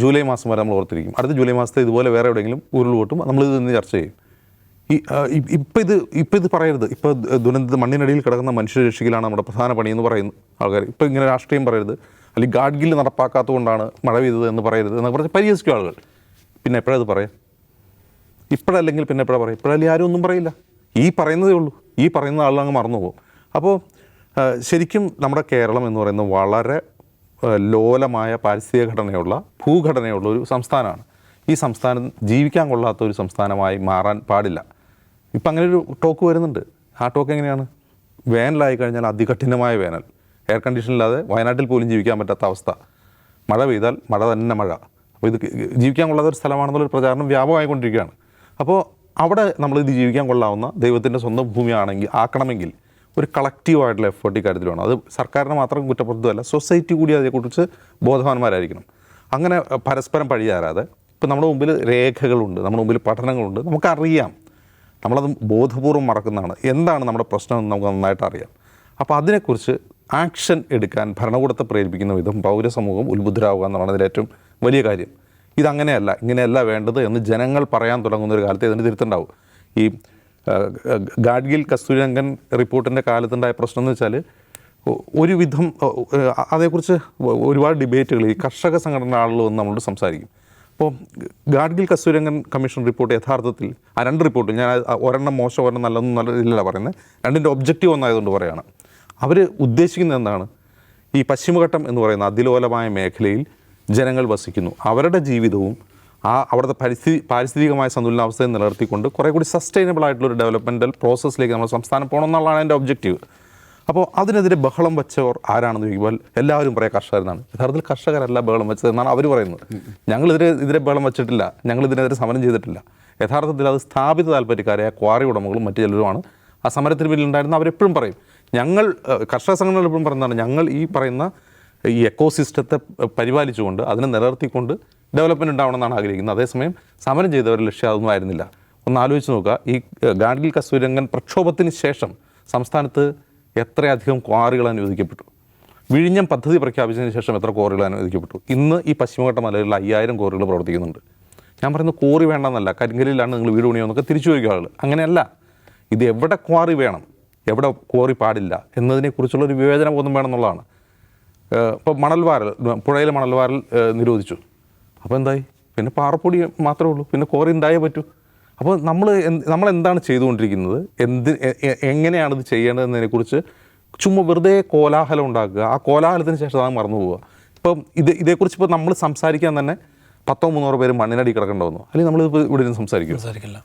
Speaker 2: ജൂലൈ മാസം വരെ നമ്മൾ ഓർത്തിരിക്കും. അടുത്ത ജൂലൈ മാസത്തെ ഇതുപോലെ വേറെ എവിടെയെങ്കിലും ഉരുൾപൊട്ടും നമ്മളിത് ഇന്ന് ചർച്ച ചെയ്യും. ഇപ്പം ഇത് പറയരുത്. ഇപ്പോൾ ദുരന്തത്തിൽ മണ്ണിനടിയിൽ കിടക്കുന്ന മനുഷ്യരെ രക്ഷിക്കലാണ് നമ്മുടെ പ്രധാന പണിയെന്ന് പറയുന്നു ആൾക്കാർ. ഇപ്പോൾ ഇങ്ങനെ രാഷ്ട്രീയം പറയരുത്, അല്ലെങ്കിൽ ഗാഡ്ഗിൽ നടപ്പാക്കാത്തത് കൊണ്ടാണ് മഴ പെയ്തത് എന്ന് പറയരുത് എന്നൊക്കെ പറഞ്ഞ് പരിഹസിക്കും ആളുകൾ. പിന്നെ എപ്പോഴത് പറയാം? ഇപ്പോഴല്ലെങ്കിൽ പിന്നെ എപ്പോഴാണ് പറയാം? ഇപ്പോഴല്ലെങ്കിൽ ആരും ഒന്നും പറയില്ല. ഈ പറയുന്നതേ ഉള്ളൂ. ഈ പറയുന്ന ആളങ്ങ് മറന്നു പോകും. അപ്പോൾ ശരിക്കും നമ്മുടെ കേരളം എന്ന് പറയുന്നത് വളരെ ലോലമായ പാരിസ്ഥിതിക ഘടനയുള്ള ഭൂഘടനയുള്ള ഒരു സംസ്ഥാനമാണ്. ഈ സംസ്ഥാനം ജീവിക്കാൻ കൊള്ളാത്ത ഒരു സംസ്ഥാനമായി മാറാൻ പാടില്ല. ഇപ്പം അങ്ങനെ ഒരു ടോക്ക് വരുന്നുണ്ട്. ആ ടോക്ക് എങ്ങനെയാണ്? വേനലായി കഴിഞ്ഞാൽ അതികഠിനമായ വേനൽ, എയർ കണ്ടീഷനില്ലാതെ വയനാട്ടിൽ പോലും ജീവിക്കാൻ പറ്റാത്ത അവസ്ഥ, മഴ പെയ്താൽ മഴ തന്നെ മഴ. അപ്പോൾ ഇത് ജീവിക്കാൻ കൊള്ളാത്ത ഒരു സ്ഥലമാണെന്നുള്ളൊരു പ്രചാരണം വ്യാപകമായിക്കൊണ്ടിരിക്കുകയാണ്. അപ്പോൾ അവിടെ നമ്മളിത് ജീവിക്കാൻ കൊള്ളാവുന്ന ദൈവത്തിൻ്റെ സ്വന്തം ഭൂമിയാണെങ്കിൽ ആക്കണമെങ്കിൽ ഒരു കളക്റ്റീവായിട്ടുള്ള എഫേർട്ട് ഈ കാര്യത്തിൽ വേണം. അത് സർക്കാരിനെ മാത്രം കുറ്റപ്പെടുത്തുകയല്ല, സൊസൈറ്റി കൂടി അതിനെക്കുറിച്ച് ബോധവാന്മാരായിരിക്കണം. അങ്ങനെ പരസ്പരം പഴിചാരാതെ ഇപ്പം നമ്മുടെ മുമ്പിൽ രേഖകളുണ്ട്, നമ്മുടെ മുമ്പിൽ പഠനങ്ങളുണ്ട്, നമുക്കറിയാം. നമ്മളത് ബോധപൂർവം മറക്കുന്നതാണ്. എന്താണ് നമ്മുടെ പ്രശ്നമെന്ന് നമുക്ക് നന്നായിട്ട് അറിയാം. അപ്പോൾ അതിനെക്കുറിച്ച് ആക്ഷൻ എടുക്കാൻ ഭരണകൂടത്തെ പ്രേരിപ്പിക്കുന്ന വിധം പൗരസമൂഹം ഉത്ബുദ്ധരാകുക എന്നുള്ളതാണ് ഇതിൽ ഏറ്റവും വലിയ കാര്യം. ഇതങ്ങനെയല്ല, ഇങ്ങനെയല്ല വേണ്ടത് എന്ന് ജനങ്ങൾ പറയാൻ തുടങ്ങുന്ന ഒരു കാലത്ത് ഇതിന് തിരുത്തുണ്ടാവും. ഈ ഗാഡ്ഗിൽ കസ്തൂരിരംഗൻ റിപ്പോർട്ടിൻ്റെ കാലത്തുണ്ടായ പ്രശ്നം എന്ന് വെച്ചാൽ ഒരുവിധം അതേക്കുറിച്ച് ഒരുപാട് ഡിബേറ്റുകൾ ഈ കർഷക സംഘടന ആളുകൾ വന്ന് നമ്മളോട് സംസാരിക്കും. അപ്പോൾ ഗാഡ്ഗിൽ കസ്തൂരിരംഗൻ കമ്മീഷൻ റിപ്പോർട്ട് യഥാർത്ഥത്തിൽ ആ 2 റിപ്പോർട്ട്, ഞാൻ ഒരെണ്ണം മോശം ഒരെണ്ണം നല്ലതൊന്നും നല്ലതില്ല പറയുന്നത്, 2ൻ്റെ ഒബ്ജക്റ്റീവ് ഒന്നായതുകൊണ്ട് പറയുകയാണ്. അവർ ഉദ്ദേശിക്കുന്നത് എന്താണ്? ഈ പശ്ചിമഘട്ടം എന്ന് പറയുന്ന അതിലോലമായ മേഖലയിൽ ജനങ്ങൾ വസിക്കുന്നു, അവരുടെ ജീവിതവും അവിടുത്തെ പാരിസ്ഥിതികമായ സന്തുലനാവസ്ഥയെ നിലനിർത്തിക്കൊണ്ട് കുറേ കൂടി സസ്റ്റൈനബിൾ ആയിട്ടുള്ളൊരു ഡെവലപ്മെൻറ്റൽ പ്രോസസ്സിലേക്ക് നമ്മുടെ സംസ്ഥാനം പോകണമെന്നുള്ളതാണ് എൻ്റെ ഒബ്ജക്റ്റീവ്. അപ്പോൾ അതിനെതിരെ ബഹളം വെച്ചവർ ആരാണെന്ന് ചോദിക്കുമ്പോൾ എല്ലാവരും പറയാം കർഷകരെന്നാണ്. യഥാർത്ഥത്തിൽ കർഷകരല്ല ബഹളം വെച്ചതെന്നാണ് അവർ പറയുന്നത്. ഞങ്ങളിതിരെ ബഹളം വെച്ചിട്ടില്ല, ഞങ്ങളിതിനെതിരെ സമരം ചെയ്തിട്ടില്ല. യഥാർത്ഥത്തിൽ അത് സ്ഥാപിത താല്പര്യക്കാരായ ക്വാറി ഉടമകളും മറ്റു ചിലരുമാണ് ആ സമരത്തിന് പിന്നിലുണ്ടായിരുന്ന. അവരെപ്പോഴും പറയും, ഞങ്ങൾ കർഷക സംഘടനകൾ എപ്പോഴും പറയുന്നതാണ്, ഞങ്ങൾ ഈ പറയുന്ന ഈ എക്കോസിസ്റ്റത്തെ പരിപാലിച്ചുകൊണ്ട് അതിനെ നിലനിർത്തിക്കൊണ്ട് ഡെവലപ്മെൻറ്റ് ഉണ്ടാവണമെന്നാണ് ആഗ്രഹിക്കുന്നത്. അതേസമയം സമരം ചെയ്തവരുടെ ലക്ഷ്യം അതൊന്നും ആയിരുന്നില്ല. ഒന്ന് ആലോചിച്ച് നോക്കുക, ഈ ഗാഡ്ഗിൽ കസ്തൂരിരംഗൻ പ്രക്ഷോഭത്തിന് ശേഷം സംസ്ഥാനത്ത് എത്രയധികം ക്വാറികൾ അനുവദിക്കപ്പെട്ടു. വിഴിഞ്ഞം പദ്ധതി പ്രഖ്യാപിച്ചതിന് ശേഷം എത്ര ക്വാറികൾ അനുവദിക്കപ്പെട്ടു. ഇന്ന് ഈ പശ്ചിമഘട്ട മലകളിൽ 5000 ക്വാറികൾ പ്രവർത്തിക്കുന്നുണ്ട്. ഞാൻ പറയുന്നത് ക്വാറി വേണമെന്നല്ല, കരിങ്കലിലാണ് നിങ്ങൾ വീട് പണിയോന്നൊക്കെ തിരിച്ചു ചോദിക്കുക ആളുകൾ. അങ്ങനെയല്ല, ഇത് എവിടെ ക്വാറി വേണം, എവിടെ ക്വാറി പാടില്ല എന്നതിനെക്കുറിച്ചുള്ളൊരു വിവേചനബോധം വേണമെന്നുള്ളതാണ്. ഇപ്പോൾ മണൽവാരൽ, പുഴയിലെ മണൽവാരൽ നിരോധിച്ചു. അപ്പോൾ എന്തായി? പിന്നെ പാറപ്പൊടി മാത്രമേ ഉള്ളൂ, പിന്നെ ക്വാറി ഉണ്ടായേ പറ്റൂ. അപ്പോൾ നമ്മളെന്താണ് ചെയ്തുകൊണ്ടിരിക്കുന്നത്, എങ്ങനെയാണിത് ചെയ്യേണ്ടതെന്നതിനെക്കുറിച്ച് ചുമ്മാ വെറുതെ കോലാഹലം ഉണ്ടാക്കുക. ആ കോലാഹലത്തിന് ശേഷം അത് മറന്നു പോവുക. ഇപ്പം ഇതേക്കുറിച്ച് ഇപ്പോൾ നമ്മൾ സംസാരിക്കാൻ തന്നെ 100-300 പേര് മണ്ണിനടി കിടക്കേണ്ടി അല്ലെങ്കിൽ നമ്മളിപ്പോൾ ഇവിടെ നിന്ന് സംസാരിക്കില്ല.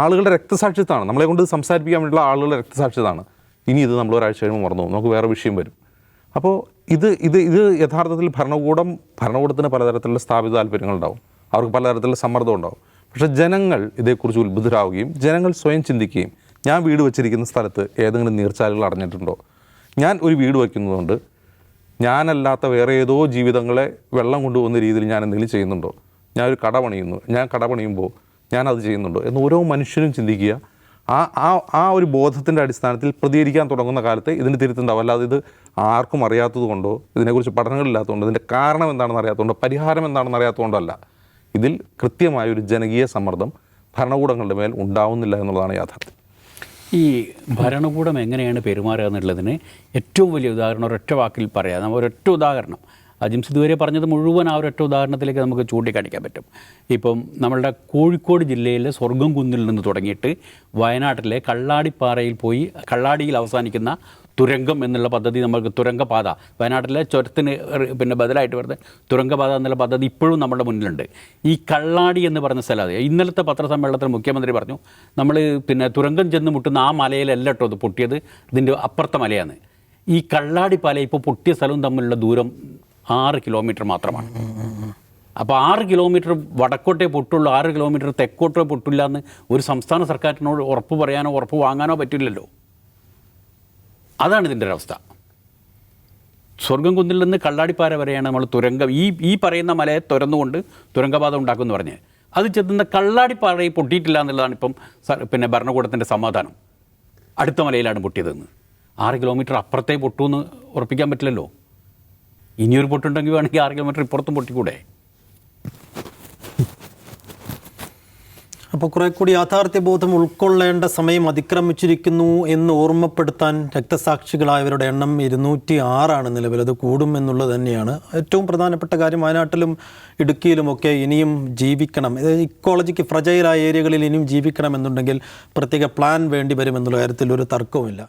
Speaker 2: ആളുകളുടെ രക്തസാക്ഷിത്വമാണ് നമ്മളെ കൊണ്ട് സംസാരിപ്പിക്കാൻ വേണ്ടിയുള്ള ആളുകളുടെ രക്തസാക്ഷിത്വമാണ്. ഇനി ഇത് നമ്മൾ ഒരാഴ്ച കഴിയുമ്പോൾ മറന്നു പോകും, നമുക്ക് വേറെ വിഷയം വരും. അപ്പോൾ ഇത് യഥാർത്ഥത്തിൽ ഭരണകൂടത്തിന് പലതരത്തിലുള്ള സ്ഥാപിത താല്പര്യങ്ങളുണ്ടാവും, അവർക്ക് പലതരത്തിലുള്ള സമ്മർദ്ദം ഉണ്ടാവും. പക്ഷേ ജനങ്ങൾ ഇതേക്കുറിച്ച് ഉത്ബുദ്ധരാവുകയും ജനങ്ങൾ സ്വയം ചിന്തിക്കുകയും, ഞാൻ വീട് വച്ചിരിക്കുന്ന സ്ഥലത്ത് ഏതെങ്കിലും നീർച്ചാലുകൾ അടഞ്ഞിട്ടുണ്ടോ, ഞാൻ ഒരു വീട് വയ്ക്കുന്നതുകൊണ്ട് ഞാനല്ലാത്ത വേറെ ഏതോ ജീവിതങ്ങളെ വെള്ളം കൊണ്ടുപോകുന്ന രീതിയിൽ ഞാൻ എന്തെങ്കിലും ചെയ്യുന്നുണ്ടോ,
Speaker 3: ഞാനൊരു കട പണിയുന്നു, ഞാൻ കട പണിയുമ്പോൾ ഞാനത് ചെയ്യുന്നുണ്ടോ എന്ന് ഓരോ മനുഷ്യനും ചിന്തിക്കുക. ആ ഒരു ബോധത്തിൻ്റെ അടിസ്ഥാനത്തിൽ പ്രതികരിക്കാൻ തുടങ്ങുന്ന കാലത്ത് ഇതിന് തിരുത്തുണ്ടാവും. അല്ലാതെ ഇത് ആർക്കും അറിയാത്തത് കൊണ്ടോ, ഇതിനെക്കുറിച്ച് പഠനങ്ങളില്ലാത്തതുകൊണ്ടോ, ഇതിൻ്റെ കാരണം എന്താണെന്ന് അറിയാത്തതുകൊണ്ടോ, പരിഹാരം എന്താണെന്ന് അറിയാത്തതുകൊണ്ടല്ല. ഇതിൽ കൃത്യമായൊരു ജനകീയ സമ്മർദ്ദം ഭരണകൂടങ്ങളുടെ മേൽ ഉണ്ടാവുന്നില്ല എന്നുള്ളതാണ് യാഥാർത്ഥ്യം.
Speaker 2: ഈ ഭരണകൂടം എങ്ങനെയാണ് പെരുമാറുക എന്നുള്ളതിന് ഏറ്റവും വലിയ ഉദാഹരണം ഒരൊറ്റ വാക്കിൽ പറയാം. നമ്മൾ ഒരൊറ്റ ഉദാഹരണം, അജിംസ് ഇതുവരെ പറഞ്ഞത് മുഴുവൻ ആ ഒരൊറ്റ ഉദാഹരണത്തിലേക്ക് നമുക്ക് ചൂണ്ടിക്കാണിക്കാൻ പറ്റും. ഇപ്പം നമ്മളുടെ കോഴിക്കോട് ജില്ലയിലെ സ്വർഗം കുന്നിൽ നിന്ന് തുടങ്ങിയിട്ട് വയനാട്ടിലെ കള്ളാടിപ്പാറയിൽ പോയി കള്ളാടിയിൽ അവസാനിക്കുന്ന തുരങ്കം എന്നുള്ള പദ്ധതി, നമുക്ക് തുരങ്കപാത, വയനാട്ടിലെ ചുരത്തിന് പിന്നെ ബദലായിട്ട് വരുന്ന തുരങ്കപാത എന്നുള്ള പദ്ധതി ഇപ്പോഴും നമ്മുടെ മുന്നിലുണ്ട്. ഈ കള്ളാടി എന്ന് പറഞ്ഞ സ്ഥലം, അത് ഇന്നലത്തെ പത്രസമ്മേളനത്തിൽ മുഖ്യമന്ത്രി പറഞ്ഞു, നമ്മൾ പിന്നെ തുരങ്കം ചെന്ന് മുട്ടുന്ന ആ മലയിലല്ല കേട്ടോ അത് പൊട്ടിയത്, ഇതിൻ്റെ അപ്പുറത്തെ മലയാണ്. ഈ കള്ളാടി പാല ഇപ്പോൾ പൊട്ടിയ സ്ഥലവും തമ്മിലുള്ള ദൂരം 6 കിലോമീറ്റർ മാത്രമാണ്. അപ്പോൾ 6 കിലോമീറ്റർ വടക്കോട്ടേ പൊട്ടുള്ളൂ, 6 കിലോമീറ്റർ തെക്കോട്ടേ പൊട്ടില്ല എന്ന് ഒരു സംസ്ഥാന സർക്കാരിനോട് ഉറപ്പ് പറയാനോ ഉറപ്പ് വാങ്ങാനോ പറ്റില്ലല്ലോ. അതാണ് ഇതിൻ്റെ ഒരവസ്ഥ. സ്വർഗം കുന്നിൽ നിന്ന് കള്ളാടിപ്പാറ വരെയാണ് നമ്മൾ തുരങ്കം, ഈ പറയുന്ന മലയെ തുറന്നുകൊണ്ട് തുരങ്കപാത ഉണ്ടാക്കുമെന്ന് പറഞ്ഞ് അത് ചെത്തുന്ന കള്ളാടിപ്പാറയിൽ പൊട്ടിയിട്ടില്ല എന്നുള്ളതാണ് ഇപ്പം പിന്നെ ഭരണകൂടത്തിൻ്റെ സമാധാനം. അടുത്ത മലയിലാണ് പൊട്ടിയതെന്ന്. 6 കിലോമീറ്റർ അപ്പുറത്തേ പൊട്ടുമെന്ന് ഉറപ്പിക്കാൻ പറ്റില്ലല്ലോ. ഇനിയൊരു പൊട്ടുണ്ടെങ്കിൽ വേണമെങ്കിൽ 6 കിലോമീറ്റർ ഇപ്പുറത്തും പൊട്ടിക്കൂടെ?
Speaker 1: അപ്പോൾ കുറെ കൂടി യാഥാർത്ഥ്യബോധം ഉൾക്കൊള്ളേണ്ട സമയം അതിക്രമിച്ചിരിക്കുന്നു എന്ന് ഓർമ്മപ്പെടുത്താൻ രക്തസാക്ഷികളായവരുടെ എണ്ണം 206 നിലവിൽ. അത് കൂടും എന്നുള്ളത് തന്നെയാണ് ഏറ്റവും പ്രധാനപ്പെട്ട കാര്യം. വയനാട്ടിലും ഇടുക്കിയിലുമൊക്കെ ഇനിയും ജീവിക്കണം, ഇക്കോളജിക്ക് ഫ്രജൈലായ ഏരിയകളിൽ ഇനിയും ജീവിക്കണം എന്നുണ്ടെങ്കിൽ പ്രത്യേക പ്ലാൻ വേണ്ടി വരുമെന്നുള്ള കാര്യത്തിൽ ഒരു തർക്കവുമില്ല.